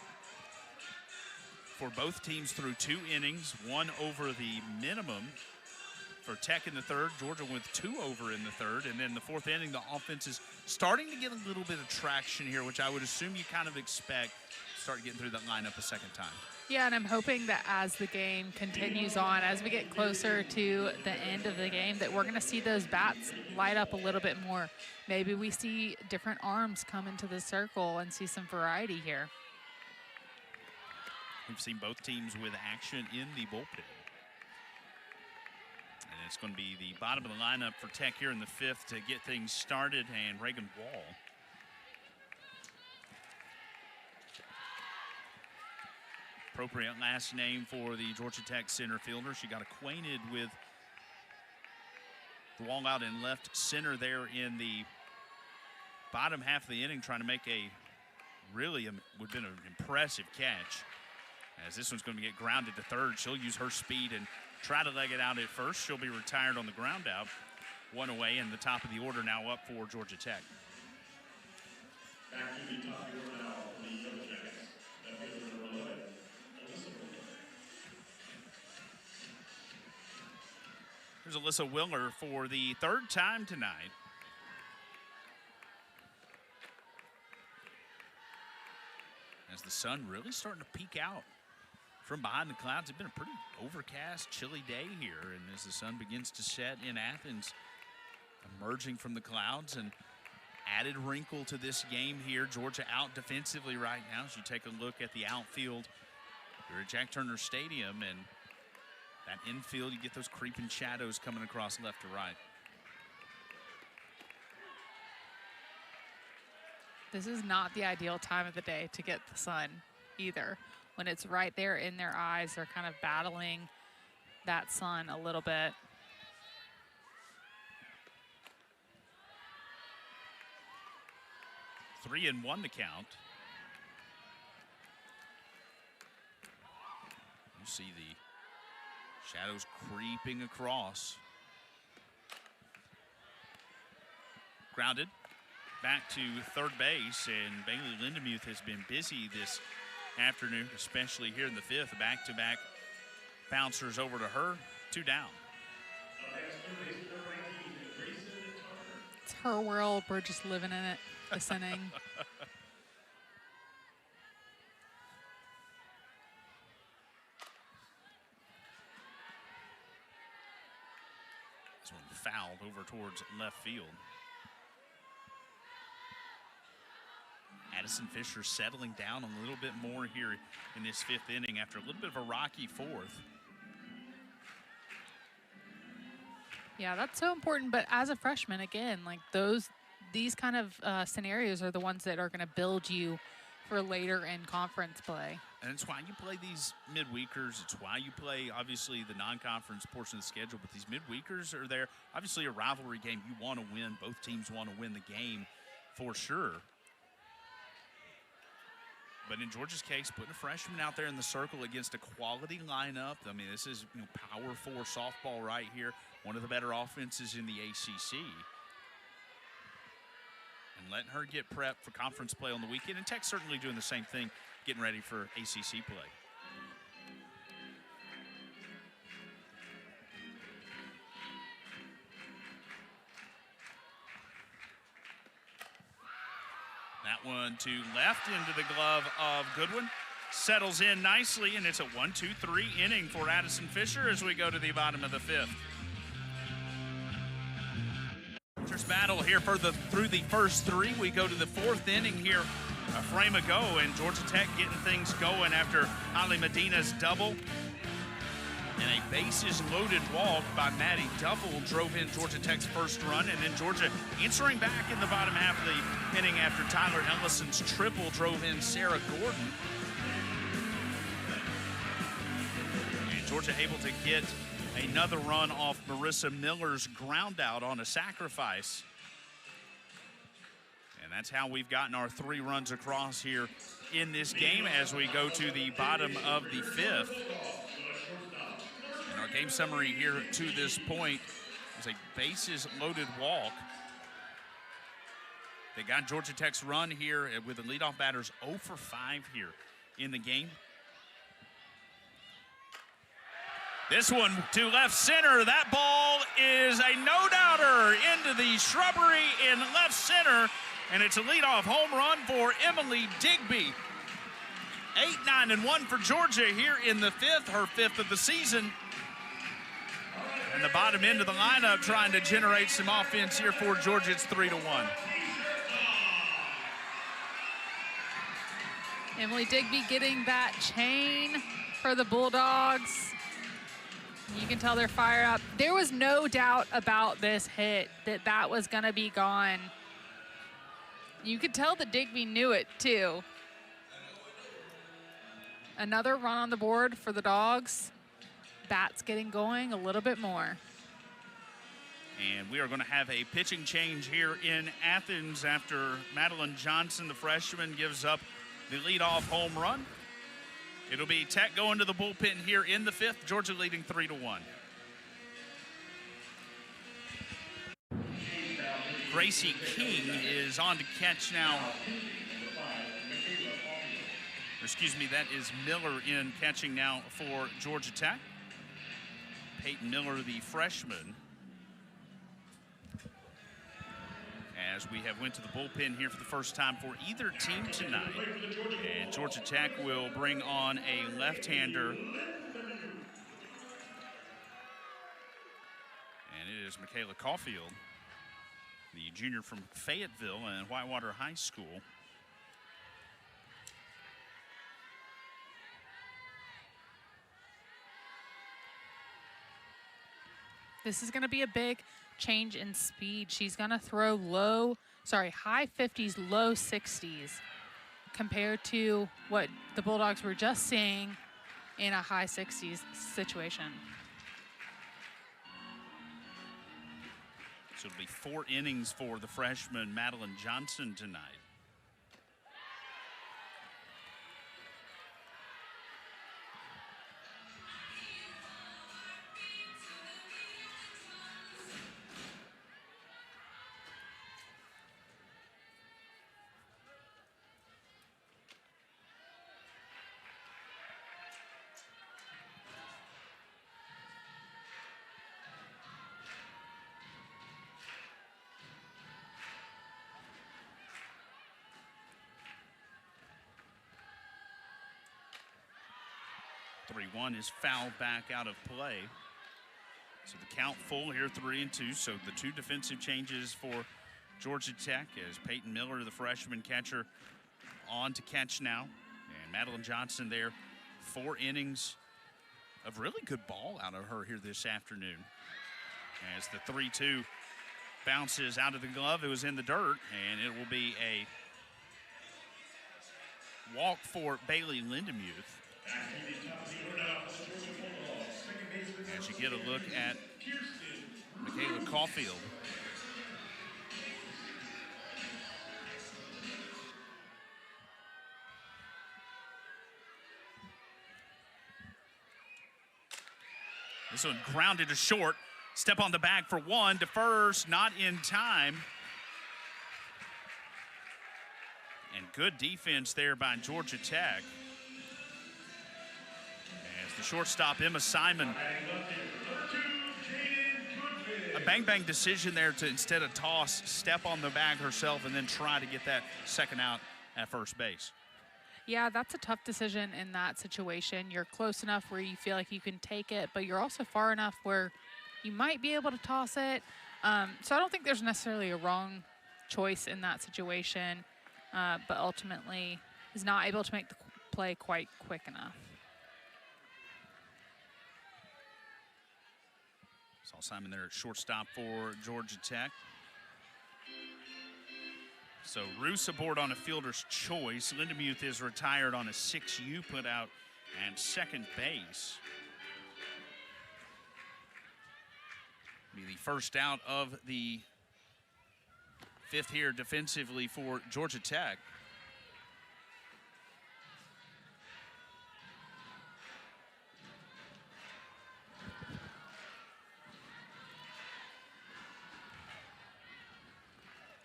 for both teams through 2 innings, 1 over the minimum for Tech in the third. Georgia with 2 over in the third, and then the 4th inning, the offense is starting to get a little bit of traction here, which I would assume you kind of expect to start getting through that lineup a second time. Yeah, and I'm hoping that as the game continues on, as we get closer to the end of the game, that we're going to see those bats light up a little bit more. Maybe we see different arms come into the circle and see some variety here. We've seen both teams with action in the bullpen. And it's going to be the bottom of the lineup for Tech here in the 5th to get things started, and Reagan Wall. Appropriate last name for the Georgia Tech center fielder. She got acquainted with the wall out in left center there in the bottom half of the inning, trying to make a really would have been an impressive catch. As this one's going to get grounded to third, she'll use her speed and try to leg it out at first. She'll be retired on the ground out. 1 away, and the top of the order now up for Georgia Tech. Back to the top of the order now for the Yellow Jackets. That fielder number 11, Alyssa Willer. Here's Alyssa Willer for the 3rd time tonight. As the sun really starting to peek out from behind the clouds. It's been a pretty overcast, chilly day here, and as the sun begins to set in Athens, emerging from the clouds, and added wrinkle to this game here. Georgia out defensively right now. As you take a look at the outfield, you're at Jack Turner Stadium, and that infield, you get those creeping shadows coming across left to right. This is not the ideal time of the day to get the sun either. When it's right there in their eyes, they're kind of battling that sun a little bit. Three and one to count. You see the shadows creeping across. Grounded back to third base, and Bailey Lindemuth has been busy this afternoon, especially here in the 5th. Back-to-back bouncers over to her. 2 down. It's her world. We're just living in it this inning. This one fouled over towards left field. Addison Fisher settling down a little bit more here in this 5th inning after a little bit of a rocky 4th. Yeah, that's so important. But as a freshman, again, like these kind of scenarios are the ones that are going to build you for later in conference play. And it's why you play these midweekers. It's why you play, obviously, the non-conference portion of the schedule. But these midweekers are there. Obviously, a rivalry game. You want to win. Both teams want to win the game for sure. But in Georgia's case, putting a freshman out there in the circle against a quality lineup. I mean, this is Power 4 softball right here. One of the better offenses in the ACC. And letting her get prepped for conference play on the weekend. And Tech's certainly doing the same thing, getting ready for ACC play. That one to left into the glove of Goodwin. Settles in nicely, and it's a 1-2-3 inning for Addison Fisher as we go to the bottom of the 5th. There's battle here through the first 3. We go to the 4th inning here a frame ago, and Georgia Tech getting things going after Ali Medina's double. And a bases-loaded walk by Maddie Duffel drove in Georgia Tech's first run, and then Georgia answering back in the bottom half of the inning after Tyler Ellison's triple drove in Sarah Gordon. And Georgia able to get Another run off Marissa Miller's ground out on a sacrifice. And that's how we've gotten our 3 runs across here in this game as we go to the bottom of the 5th. And our game summary here to this point is a bases loaded walk. They got Georgia Tech's run here with the leadoff batters 0 for 5 here in the game. This one to left center. That ball is a no-doubter into the shrubbery in left center, and it's a leadoff home run for Emily Digby. 8-9-1 for Georgia here in the 5th, her 5th of the season. And the bottom end of the lineup trying to generate some offense here for Georgia. It's 3-1. Emily Digby getting that chain for the Bulldogs. You can tell they're fired up. There was no doubt about this hit that was going to be gone. You could tell that Digby knew it too. Another run on the board for the Dogs. Bats getting going a little bit more. And we are going to have a pitching change here in Athens after Madeline Johnson, the freshman, gives up the leadoff home run. It'll be Tech going to the bullpen here in the 5th. Georgia leading 3-1. Gracie King is on to catch now. Excuse me, that is Miller in catching now for Georgia Tech. Peyton Miller, the freshman. As we have went to the bullpen here for the first time for either team tonight. And Georgia Tech will bring on a left-hander. And it is Michaela Caulfield, the junior from Fayetteville and Whitewater High School. This is going to be a big change in speed. She's going to throw high 50s, low 60s compared to what the Bulldogs were just seeing in a high 60s situation. So it'll be 4 innings for the freshman Madeline Johnson tonight. One is fouled back out of play. So the count full here, 3-2. So the 2 defensive changes for Georgia Tech as Peyton Miller, the freshman catcher, on to catch now. And Madeline Johnson there, 4 innings of really good ball out of her here this afternoon. As the 3-2 bounces out of the glove, it was in the dirt, and it will be a walk for Bailey Lindemuth. As you get a look at Michaela Caulfield. This one grounded to short. Step on the bag for 1 to first, not in time. And good defense there by Georgia Tech. As the shortstop, Emma Simon. A bang-bang decision there to, instead of toss, step on the bag herself and then try to get that second out at first base. Yeah, that's a tough decision in that situation. You're close enough where you feel like you can take it, but you're also far enough where you might be able to toss it. So I don't think there's necessarily a wrong choice in that situation, but ultimately is not able to make the play quite quick enough. Saw Simon there at shortstop for Georgia Tech. So Roos aboard on a fielder's choice. Lindemuth is retired on a 6U put out at second base. Be the first out of the fifth here defensively for Georgia Tech.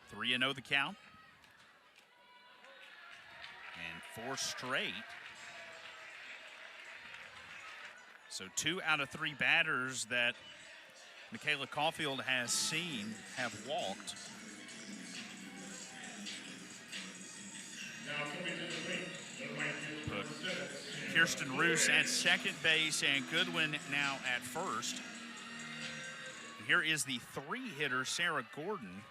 Three and 0 the count. And 4 straight. So 2 out of 3 batters that Michaela Caulfield has seen have walked. Now coming to the plate, the right fielder, number 7. Kirsten Roos at second base and Goodwin now at first. And here is the 3-hitter, Sarah Gordon.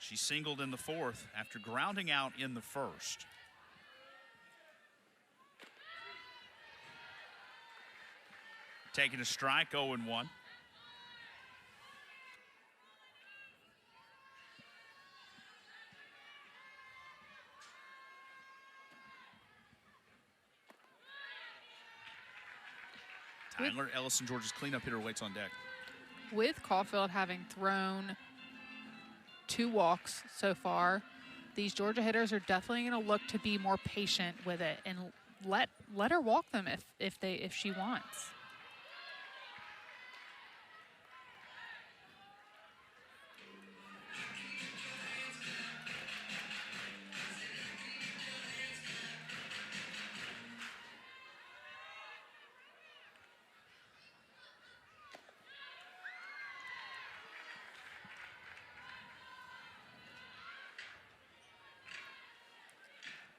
She singled in the 4th after grounding out in the 1st. Taking a strike, 0-1. Tyler Ellison, Georgia's cleanup hitter, waits on deck. With Caulfield having thrown 2 walks so far, these Georgia hitters are definitely going to look to be more patient with it and let her walk them if she wants.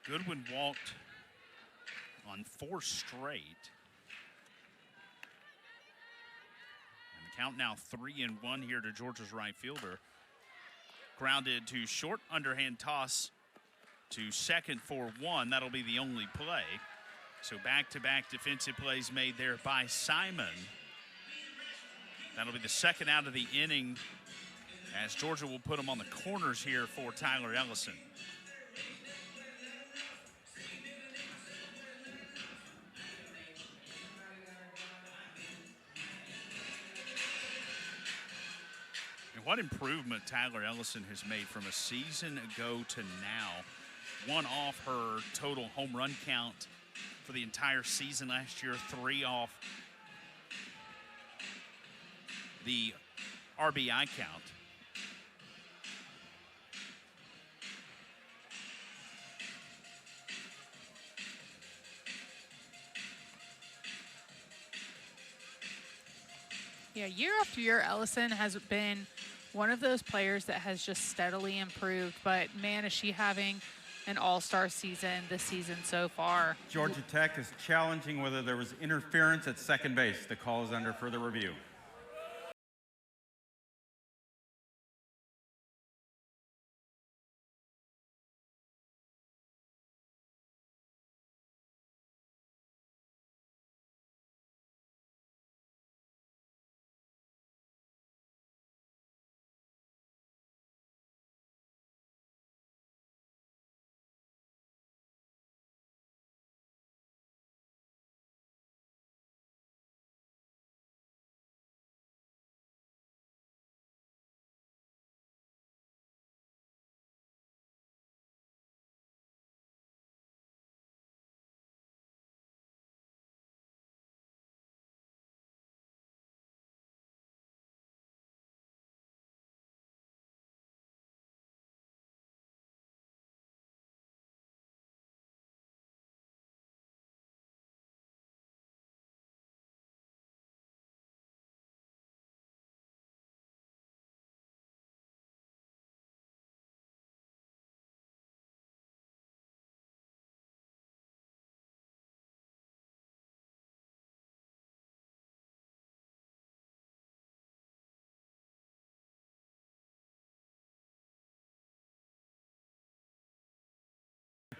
Goodwin walked on 4 straight. And the count now 3-1 here to Georgia's right fielder. Grounded to short, underhand toss to second for 1. That'll be the only play. So back-to-back defensive plays made there by Simon. That'll be the second out of the inning as Georgia will put them on the corners here for Tyler Ellison. What improvement Tyler Ellison has made from a season ago to now. 1 off her total home run count for the entire season last year, 3 off the RBI count. Yeah, year after year, Ellison has been one of those players that has just steadily improved, but man, is she having an all-star season this season so far. Georgia Tech is challenging whether there was interference at second base. The call is under further review.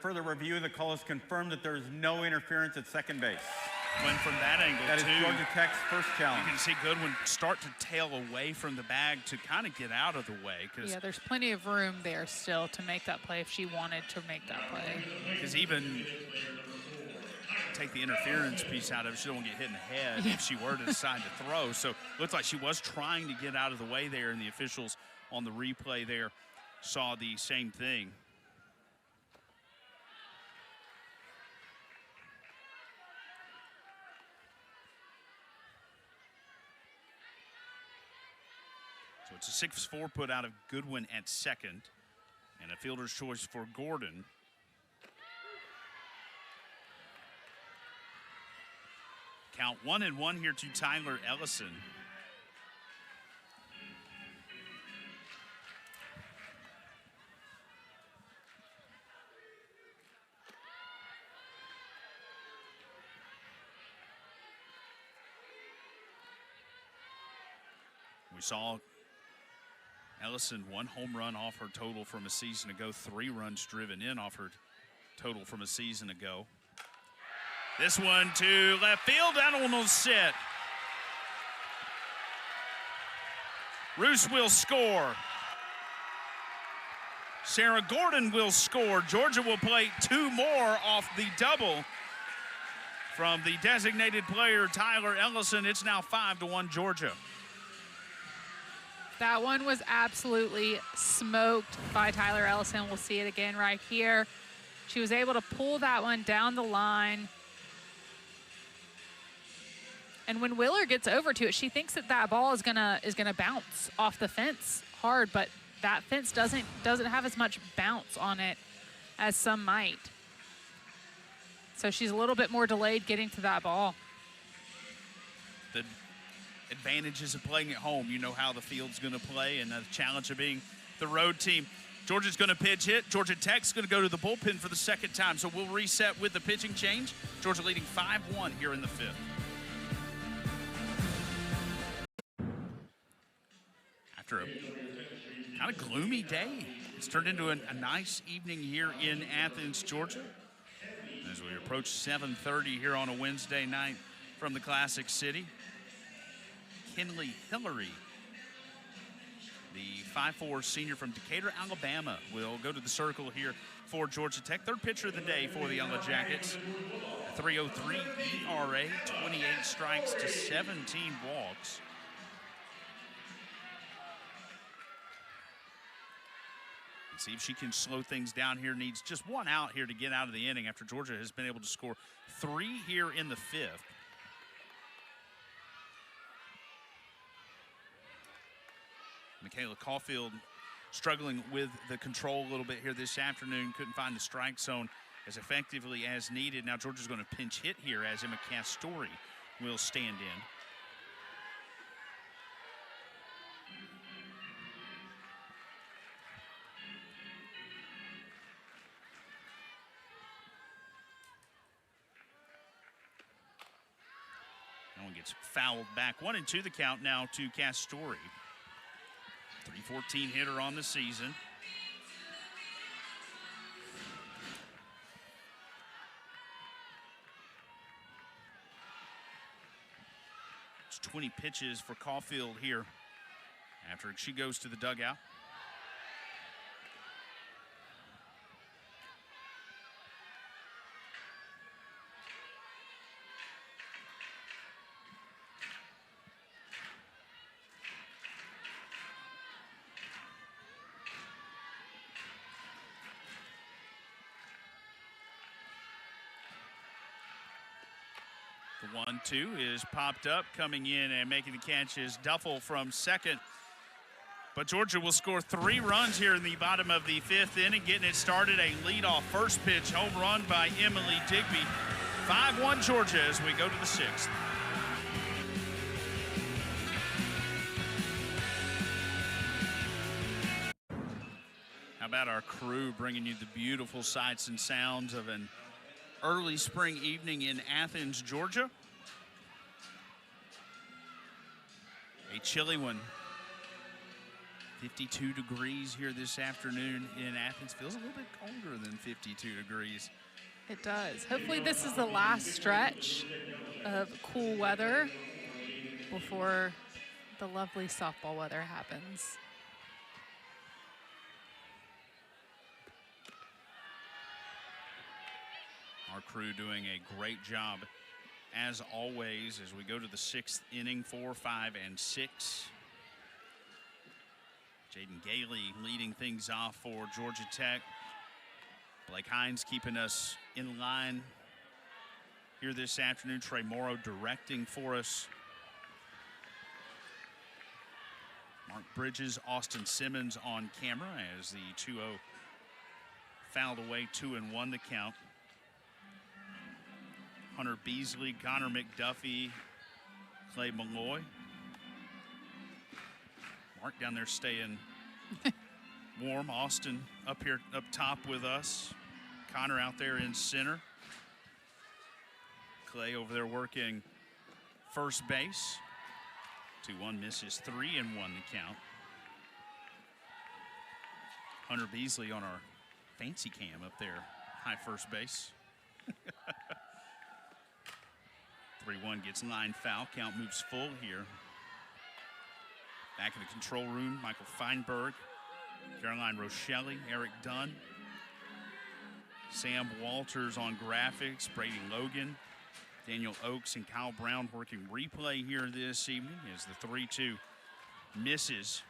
Further review, the call has confirmed that there is no interference at second base. When from that angle, That is too, Georgia Tech's first challenge. you can see Goodwin start to tail away from the bag to kind of get out of the way. Yeah, there's plenty of room there still to make that play if she wanted to make that play. Because even take the interference piece out of it. She don't want to get hit in the head if she were to decide to throw. So looks like she was trying to get out of the way there, and the officials on the replay there saw the same thing. So it's a 6-4 put out of Goodwin at second, and a fielder's choice for Gordon. Count 1-1 here to Tyler Ellison. We saw Ellison 1 home run off her total from a season ago, 3 runs driven in off her total from a season ago. This one to left field, that one will sit. Roos will score. Sarah Gordon will score. Georgia will play 2 more off the double from the designated player, Tyler Ellison. It's now 5-1 Georgia. That one was absolutely smoked by Tyler Ellison. We'll see it again right here. She was able to pull that one down the line. And when Wheeler gets over to it, she thinks that that ball is gonna bounce off the fence hard, but that fence doesn't have as much bounce on it as some might. So she's a little bit more delayed getting to that ball. The advantages of playing at home, you know how the field's going to play, and the challenge of being the road team. Georgia's going to pitch hit. Georgia Tech's going to go to the bullpen for the second time, so we'll reset with the pitching change. Georgia leading 5-1 here in the 5th. After a kind of gloomy day, it's turned into a nice evening here in Athens, Georgia. As we approach 7:30 here on a Wednesday night from the Classic City. Kinley Hillary, the 5'4" senior from Decatur, Alabama, will go to the circle here for Georgia Tech. Third pitcher of the day for the Yellow Jackets. 3.03 ERA, 28 strikes to 17 walks. See if she can slow things down here. Needs just 1 out here to get out of the inning after Georgia has been able to score 3 here in the 5th. Michaela Caulfield struggling with the control a little bit here this afternoon. Couldn't find the strike zone as effectively as needed. Now Georgia's going to pinch hit here as Emma Castori will stand in. That one gets fouled back. 1-2 the count now to Castori. 314 hitter on the season. It's 20 pitches for Caulfield here after she goes to the dugout. The 1-2 is popped up. Coming in and making the catch is Duffel from second. But Georgia will score 3 runs here in the bottom of the 5th inning, getting it started. A leadoff first pitch home run by Emily Digby. 5-1 Georgia as we go to the 6th. How about our crew bringing you the beautiful sights and sounds of an early spring evening in Athens, Georgia. A chilly one. 52 degrees here this afternoon in Athens. Feels a little bit colder than 52 degrees. It does. Hopefully this is the last stretch of cool weather before the lovely softball weather happens. Our crew doing a great job, as always, as we go to the 6th inning, 4, 5, and 6. Jaden Gailey leading things off for Georgia Tech. Blake Hines keeping us in line here this afternoon. Trey Morrow directing for us. Mark Bridges, Austin Simmons on camera as the 2-0 fouled away, 2-1 the count. Hunter Beasley, Connor McDuffie, Clay Malloy. Mark down there staying warm. Austin up here, up top with us. Connor out there in center. Clay over there working first base. 2-1 misses, 3-1 the count. Hunter Beasley on our fancy cam up there, high first base. 3-1 gets line foul. Count moves full here. Back in the control room, Michael Feinberg, Caroline Rochelle, Eric Dunn, Sam Walters on graphics, Brady Logan, Daniel Oakes and Kyle Brown working replay here this evening as the 3-2 misses.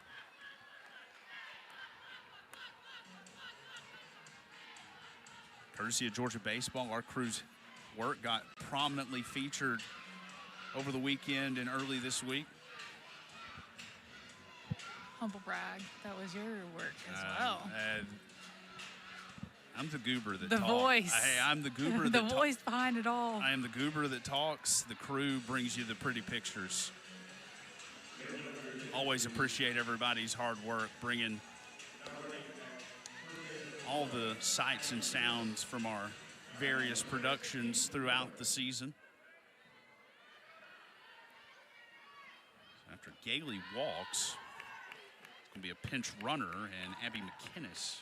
Courtesy of Georgia Baseball, our crew's work got prominently featured over the weekend and early this week. Humble brag, that was your work as well. I'm the goober that the talks. Voice. Hey, I'm the goober the that voice behind it all. I am the goober that talks. The crew brings you the pretty pictures. Always appreciate everybody's hard work, bringing all the sights and sounds from our various productions throughout the season. After Gailey walks, it's going to be a pinch runner, and Abby McInnes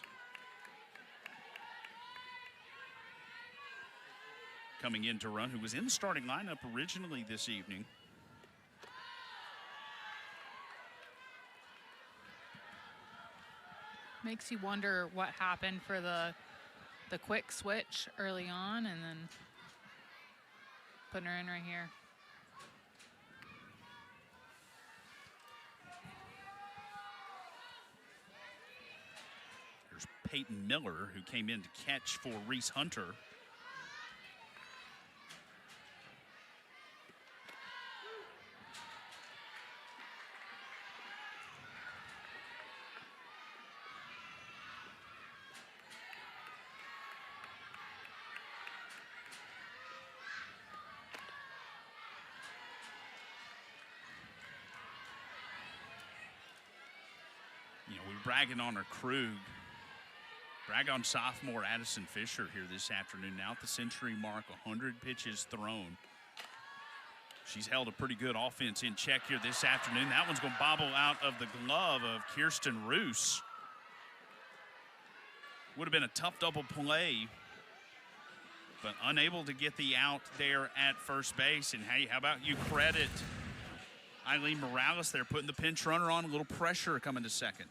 coming in to run, who was in the starting lineup originally this evening. Makes you wonder what happened for the quick switch early on and then putting her in right here. There's Peyton Miller, who came in to catch for Reese Hunter. You know, we're bragging on our crew. Brag on sophomore Addison Fisher here this afternoon. Now at the century mark, 100 pitches thrown. She's held a pretty good offense in check here this afternoon. That one's going to bobble out of the glove of Kirsten Roos. Would have been a tough double play, but unable to get the out there at first base. And hey, how about you credit Eileen Morales there, putting the pinch runner on, a little pressure coming to second.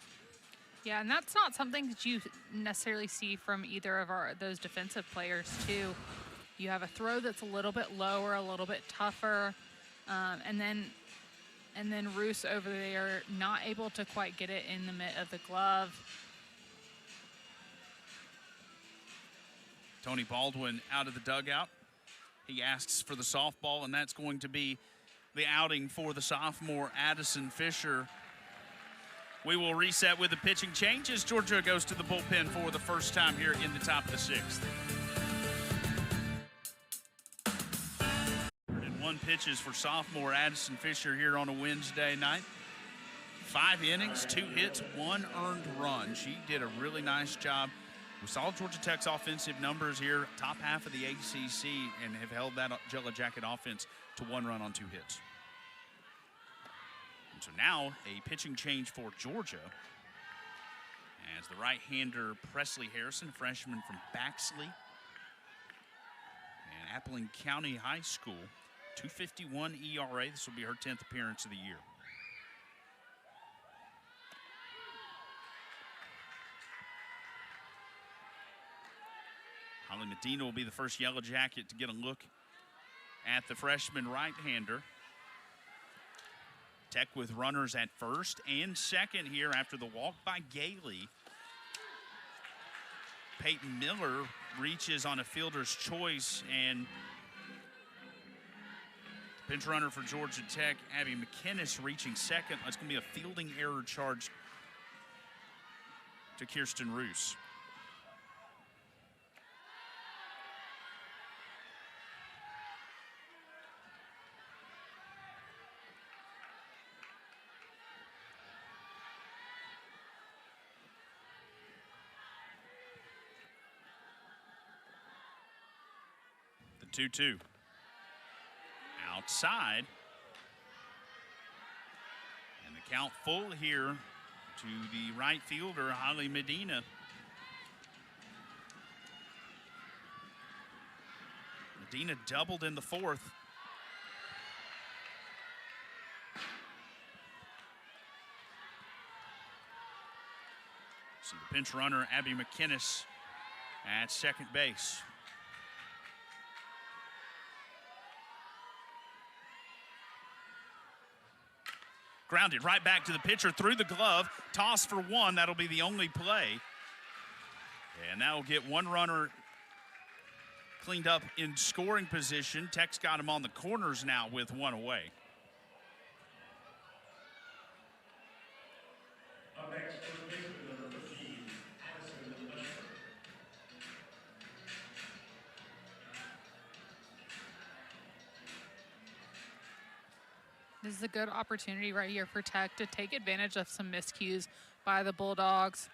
Yeah, and that's not something that you necessarily see from either of those defensive players too. You have a throw that's a little bit lower, a little bit tougher, and then Roos over there not able to quite get it in the mitt of the glove. Tony Baldwin out of the dugout. He asks for the softball, and that's going to be the outing for the sophomore Addison Fisher. We will reset with the pitching change as Georgia goes to the bullpen for the first time here in the top of the 6th. 101 pitches for sophomore Addison Fisher here on a Wednesday night. 5 innings, 2 hits, 1 earned run. She did a really nice job. We saw Georgia Tech's offensive numbers here, top half of the ACC, and have held that Yellow Jacket offense to 1 run on 2 hits. And so now a pitching change for Georgia as the right-hander Presley Harrison, freshman from Baxley and Appling County High School, 2.51 ERA. This will be her 10th appearance of the year. Holly Medina will be the first Yellow Jacket to get a look at the freshman right-hander. Tech with runners at first and second here after the walk by Gailey. Peyton Miller reaches on a fielder's choice, and pinch runner for Georgia Tech, Abby McInnes, reaching second. That's going to be a fielding error charge to Kirsten Roos. The 2-2. Outside. And the count full here to the right fielder, Holly Medina. Medina doubled in the fourth. See the pinch runner, Abby McInnes, at second base. Grounded right back to the pitcher through the glove. Toss for one. That'll be the only play. And that will get one runner cleaned up in scoring position. Tech's got him on the corners now with one away. Up next, first baseman number 15, Addison Lester. This is a good opportunity right here for Tech to take advantage of some miscues by the Bulldogs.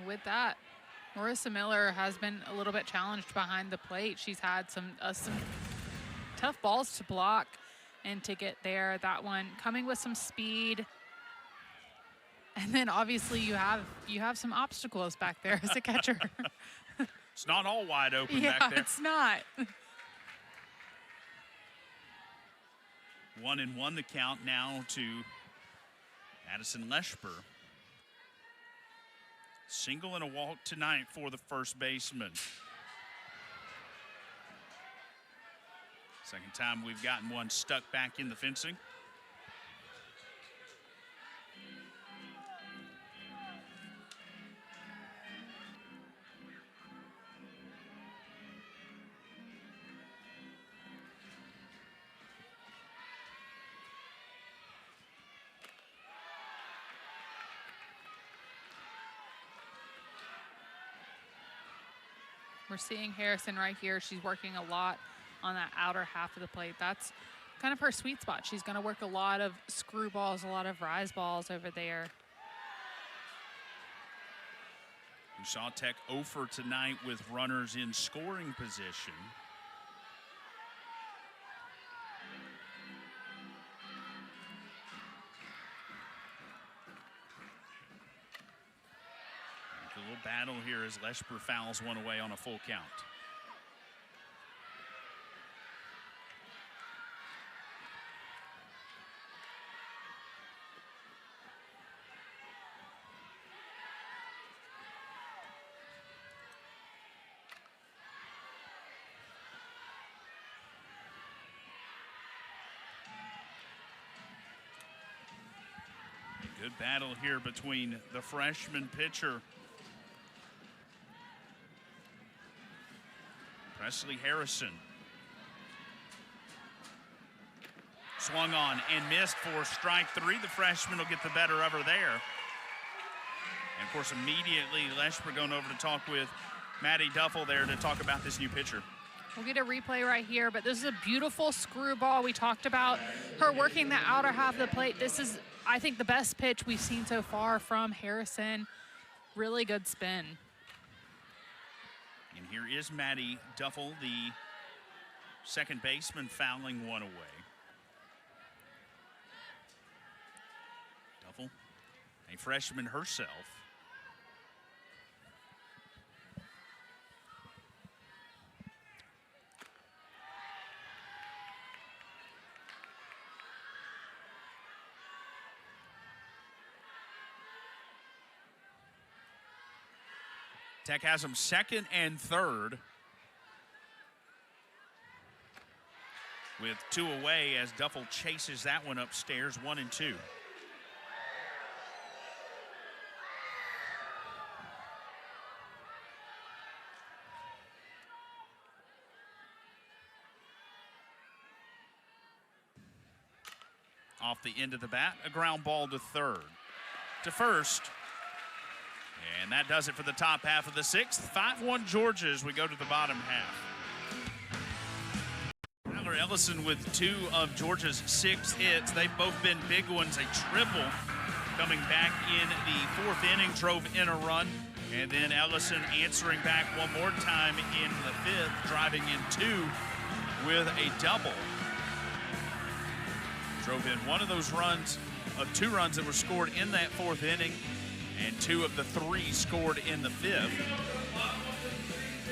With that, Marissa Miller has been a little bit challenged behind the plate. She's had some tough balls to block and to get there. That one coming with some speed. And then obviously you have some obstacles back there as a catcher. It's not all wide open Yeah, back there. it's not. 1-1 the count now to Addison Leshper. Single and a walk tonight for the first baseman. Second time we've gotten one stuck back in the fencing. We're seeing Harrison right here. She's working a lot on that outer half of the plate. That's kind of her sweet spot. She's going to work a lot of screw balls, a lot of rise balls over there. We saw Tech 0 for tonight with runners in scoring position. A little battle here as Leshper fouls one away on a full count. Good battle here between the freshman pitcher Presley Harrison. Swung on and missed for strike three. The freshman will get the better of her there. And of course, immediately Leshper going over to talk with Maddie Duffel there to talk about this new pitcher. We'll get a replay right here, but this is a beautiful screwball. We talked about her working the outer half of the plate. This is, I think, the best pitch we've seen so far from Harrison. Really good spin. And here is Maddie Duffel, the second baseman, fouling one away. Duffel, a freshman herself. Tech has them 2nd and 3rd. With 2 away as Duffel chases that one upstairs, 1 and 2. Off the end of the bat, a ground ball to first. And that does it for the top half of the 6th. 5-1 Georgia as we go to the bottom half. Tyler Ellison with 2 of Georgia's 6 hits. They've both been big ones. A triple coming back in the 4th inning, drove in a run. And then Ellison answering back one more time in the 5th, driving in 2 with a double. Drove in one of those runs of 2 runs that were scored in that 4th inning, and 2 of the 3 scored in the 5th.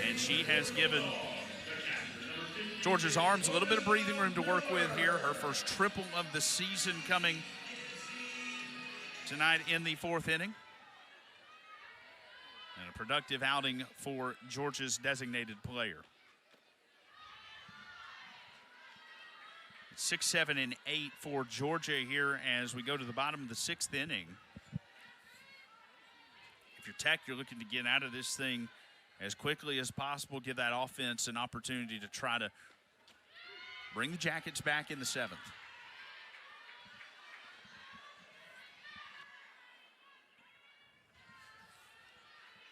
And she has given Georgia's Arms a little bit of breathing room to work with here. Her first triple of the season coming tonight in the 4th inning. And a productive outing for Georgia's designated player. 6, 7, and 8 for Georgia here as we go to the bottom of the 6th inning. If you're Tech, you're looking to get out of this thing as quickly as possible, give that offense an opportunity to try to bring the Jackets back in the 7th.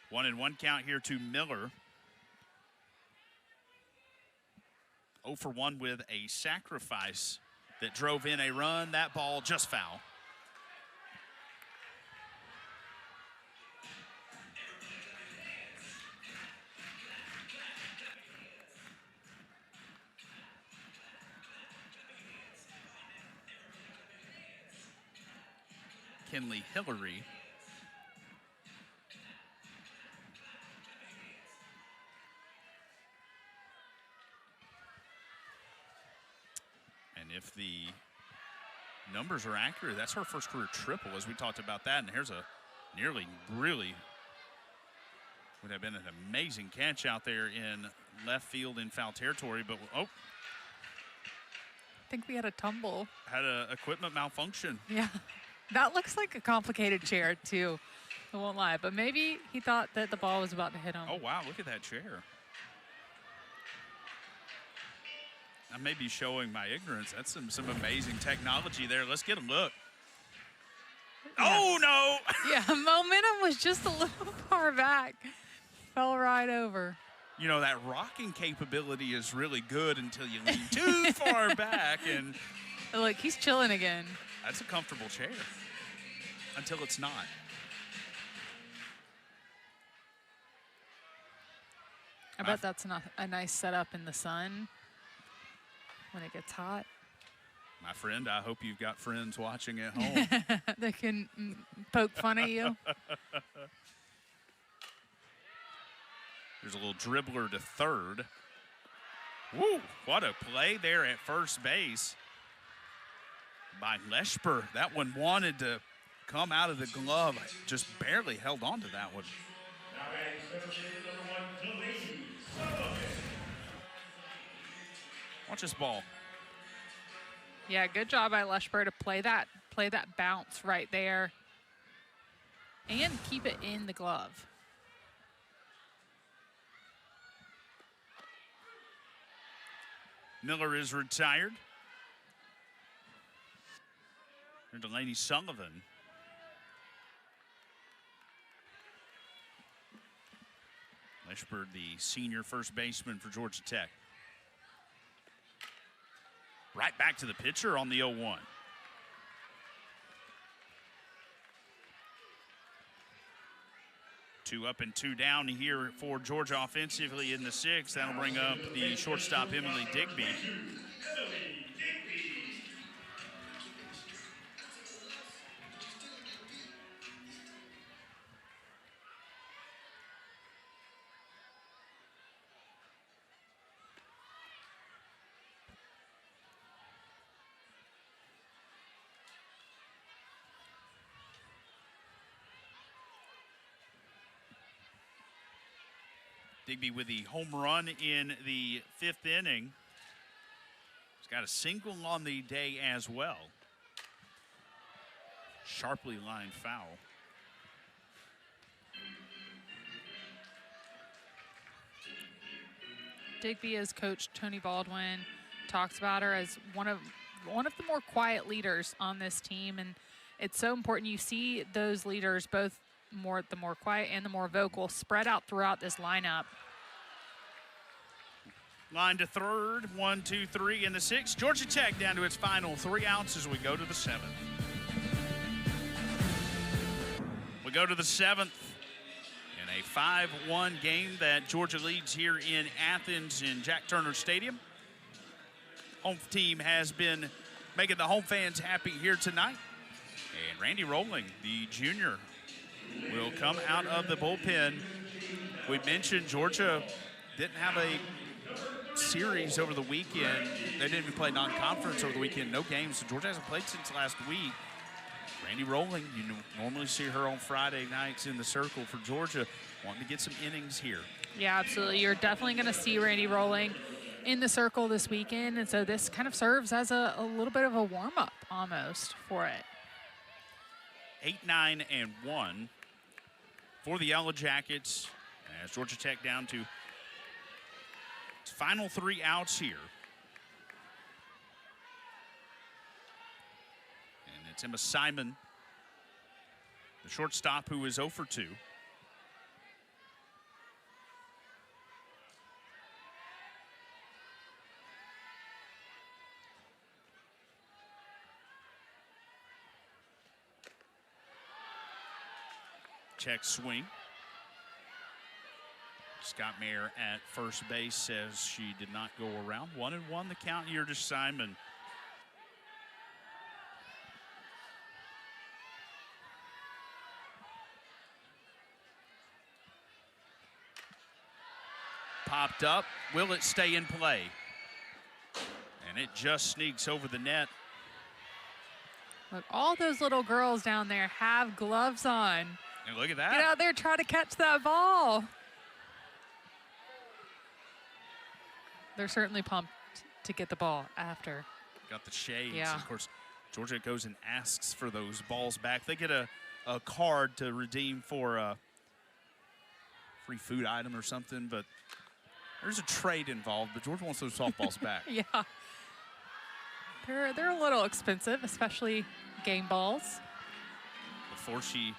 One and 1 count here to Miller. 0 for 1 with a sacrifice that drove in a run. That ball just foul. Kinley Hillary. And if the numbers are accurate, that's her first career triple, as we talked about that. And here's a nearly really would have been an amazing catch out there in left field in foul territory. But, oh. I think we had a tumble. Had a equipment malfunction. Yeah. That looks like a complicated chair, too. I won't lie. But maybe he thought that the ball was about to hit him. Oh, wow. Look at that chair. I may be showing my ignorance. That's some amazing technology there. Let's get a look. Yeah. Oh, no. Yeah, momentum was just a little far back. Fell right over. You know, that rocking capability is really good until you lean too far back. And look, he's chilling again. That's a comfortable chair until it's not. I bet that's not a nice setup in the sun when it gets hot. My friend, I hope you've got friends watching at home. They can poke fun at you. There's a little dribbler to third. Woo, what a play there at first base by Leshper. That one wanted to come out of the glove. Just barely held on to that one. Watch this ball. Yeah, good job by Leshper to play that bounce right there and keep it in the glove. Miller is retired. And Delaney Sullivan. Leshper, the senior first baseman for Georgia Tech. Right back to the pitcher on the 0-1. Two up and two down here for Georgia offensively in the 6th. That'll bring up the shortstop, Emily Digby. Digby with the home run in the 5th inning. He's got a single on the day as well. Sharply lined foul. Digby, as Coach Tony Baldwin talks about her as one of the more quiet leaders on this team, and it's so important. You see those leaders, both the more quiet and the more vocal, spread out throughout this lineup. Line to third, 1, 2, 3 in the 6th. Georgia Tech down to its final 3 outs as we go to the 7th. We go to the 7th in a 5-1 game that Georgia leads here in Athens in Jack Turner Stadium. Home team has been making the home fans happy here tonight. And Randy Rowling, the junior, will come out of the bullpen. We mentioned Georgia didn't have a series over the weekend. They didn't even play non-conference over the weekend, no games. So Georgia hasn't played since last week. Randy Rowling, you normally see her on Friday nights in the circle for Georgia, wanting to get some innings here. Yeah, absolutely. You're definitely going to see Randy Rowling in the circle this weekend, and so this kind of serves as a little bit of a warm-up almost for it. 8, 9, and 1 for the Yellow Jackets as Georgia Tech down to its final 3 outs here. And it's Emma Simon, the shortstop, who is 0 for 2. Check swing. Scott Mayer at first base says she did not go around. 1-1 the count here to Simon. Popped up. Will it stay in play? And it just sneaks over the net. Look, all those little girls down there have gloves on. And look at that. Get out there, try to catch that ball. They're certainly pumped to get the ball after. Got the shades. Yeah. Of course, Georgia goes and asks for those balls back. They get a card to redeem for a free food item or something, but there's a trade involved, but Georgia wants those softballs back. Yeah. They're a little expensive, especially game balls. Before she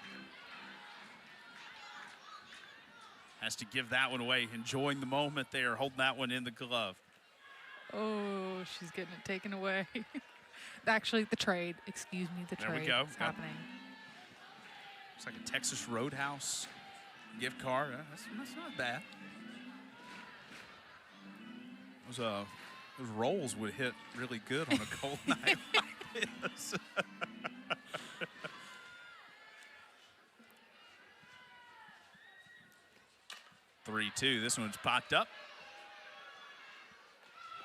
has to give that one away, enjoying the moment there, holding that one in the glove. Oh, she's getting it taken away. Actually, the trade. Excuse me, the There trade we go. is happening. It's like a Texas Roadhouse gift card. That's not bad. Those rolls would hit really good on a cold night like this. 3-2. This one's popped up.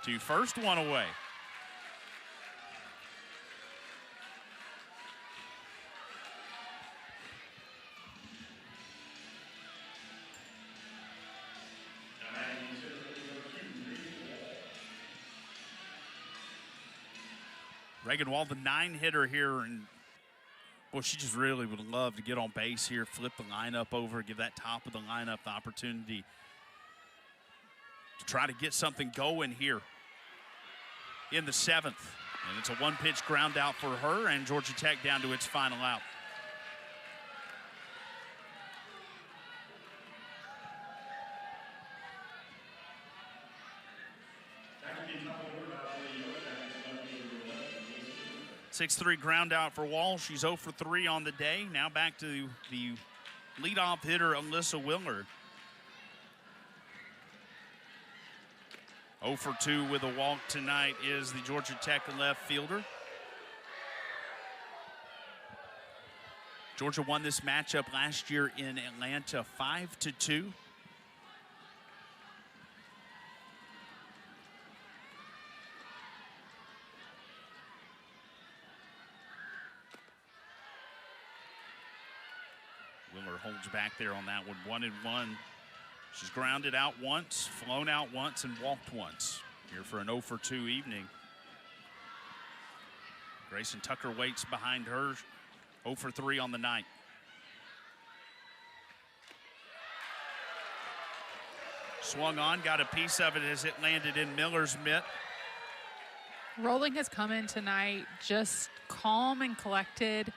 To first, one away. Reagan Wall, the 9-hitter here, and boy, she just really would love to get on base here, flip the lineup over, give that top of the lineup the opportunity to try to get something going here in the 7th. And it's a one-pitch ground out for her, and Georgia Tech down to its final out. Six-3 ground out for Wall. She's 0 for 3 on the day. Now back to the leadoff hitter, Alyssa Willard. 0 for 2 with a walk tonight is the Georgia Tech left fielder. Georgia won this matchup last year in Atlanta 5-2. Willer holds back there on that one. 1-1. She's grounded out once, flown out once, and walked once. Here for an 0 for 2 evening. Grayson Tucker waits behind her, 0 for 3 on the night. Swung on, got a piece of it as it landed in Miller's mitt. Rolling has come in tonight just calm and collected.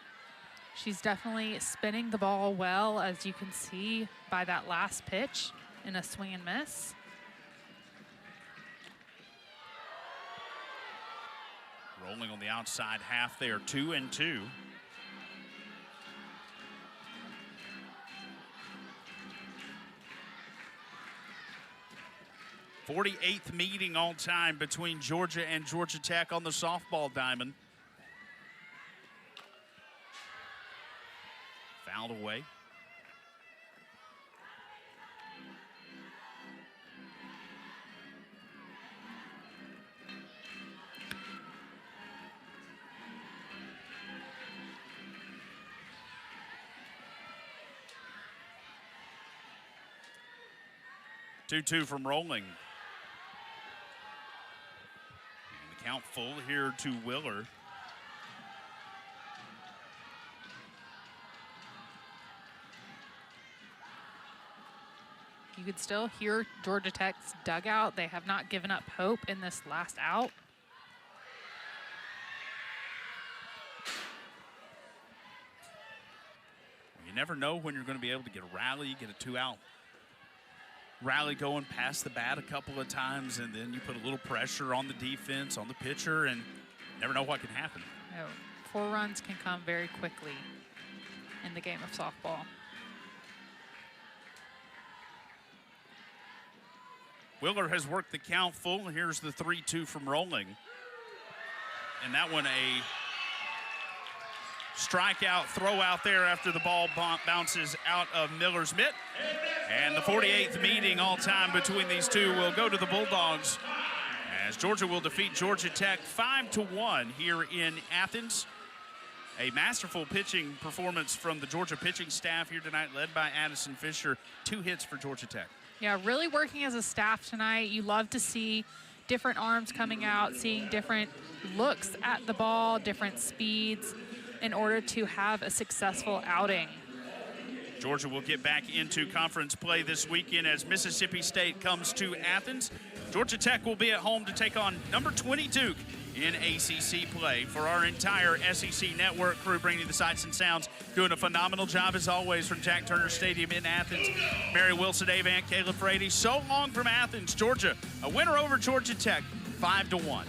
She's definitely spinning the ball well, as you can see by that last pitch in a swing and miss. Rolling on the outside half there, 2-2. "48th meeting all time between Georgia and Georgia Tech on the softball diamond." Fouled away. Two from Rolling. And the count full here to Willer. You could still hear Georgia Tech's dugout. They have not given up hope in this last out. You never know when you're going to be able to get a rally, get a 2-out rally going past the bat a couple of times, and then you put a little pressure on the defense, on the pitcher, and never know what can happen. No, 4 runs can come very quickly in the game of softball. Willer has worked the count full. Here's the 3-2 from Rolling. And that one a strikeout throw out there after the ball bounces out of Miller's mitt. And the 48th meeting all time between these two will go to the Bulldogs, as Georgia will defeat Georgia Tech 5-1 here in Athens. A masterful pitching performance from the Georgia pitching staff here tonight, led by Addison Fisher. 2 hits for Georgia Tech. Yeah, really working as a staff tonight. You love to see different arms coming out, seeing different looks at the ball, different speeds, in order to have a successful outing. Georgia will get back into conference play this weekend as Mississippi State comes to Athens. Georgia Tech will be at home to take on number 20 Duke in ACC play. For our entire SEC network crew, bringing you the sights and sounds, doing a phenomenal job as always from Jack Turner Stadium in Athens. Mary Wilson, Avant, Caleb Frady. So long from Athens, Georgia. A winner over Georgia Tech, 5-1.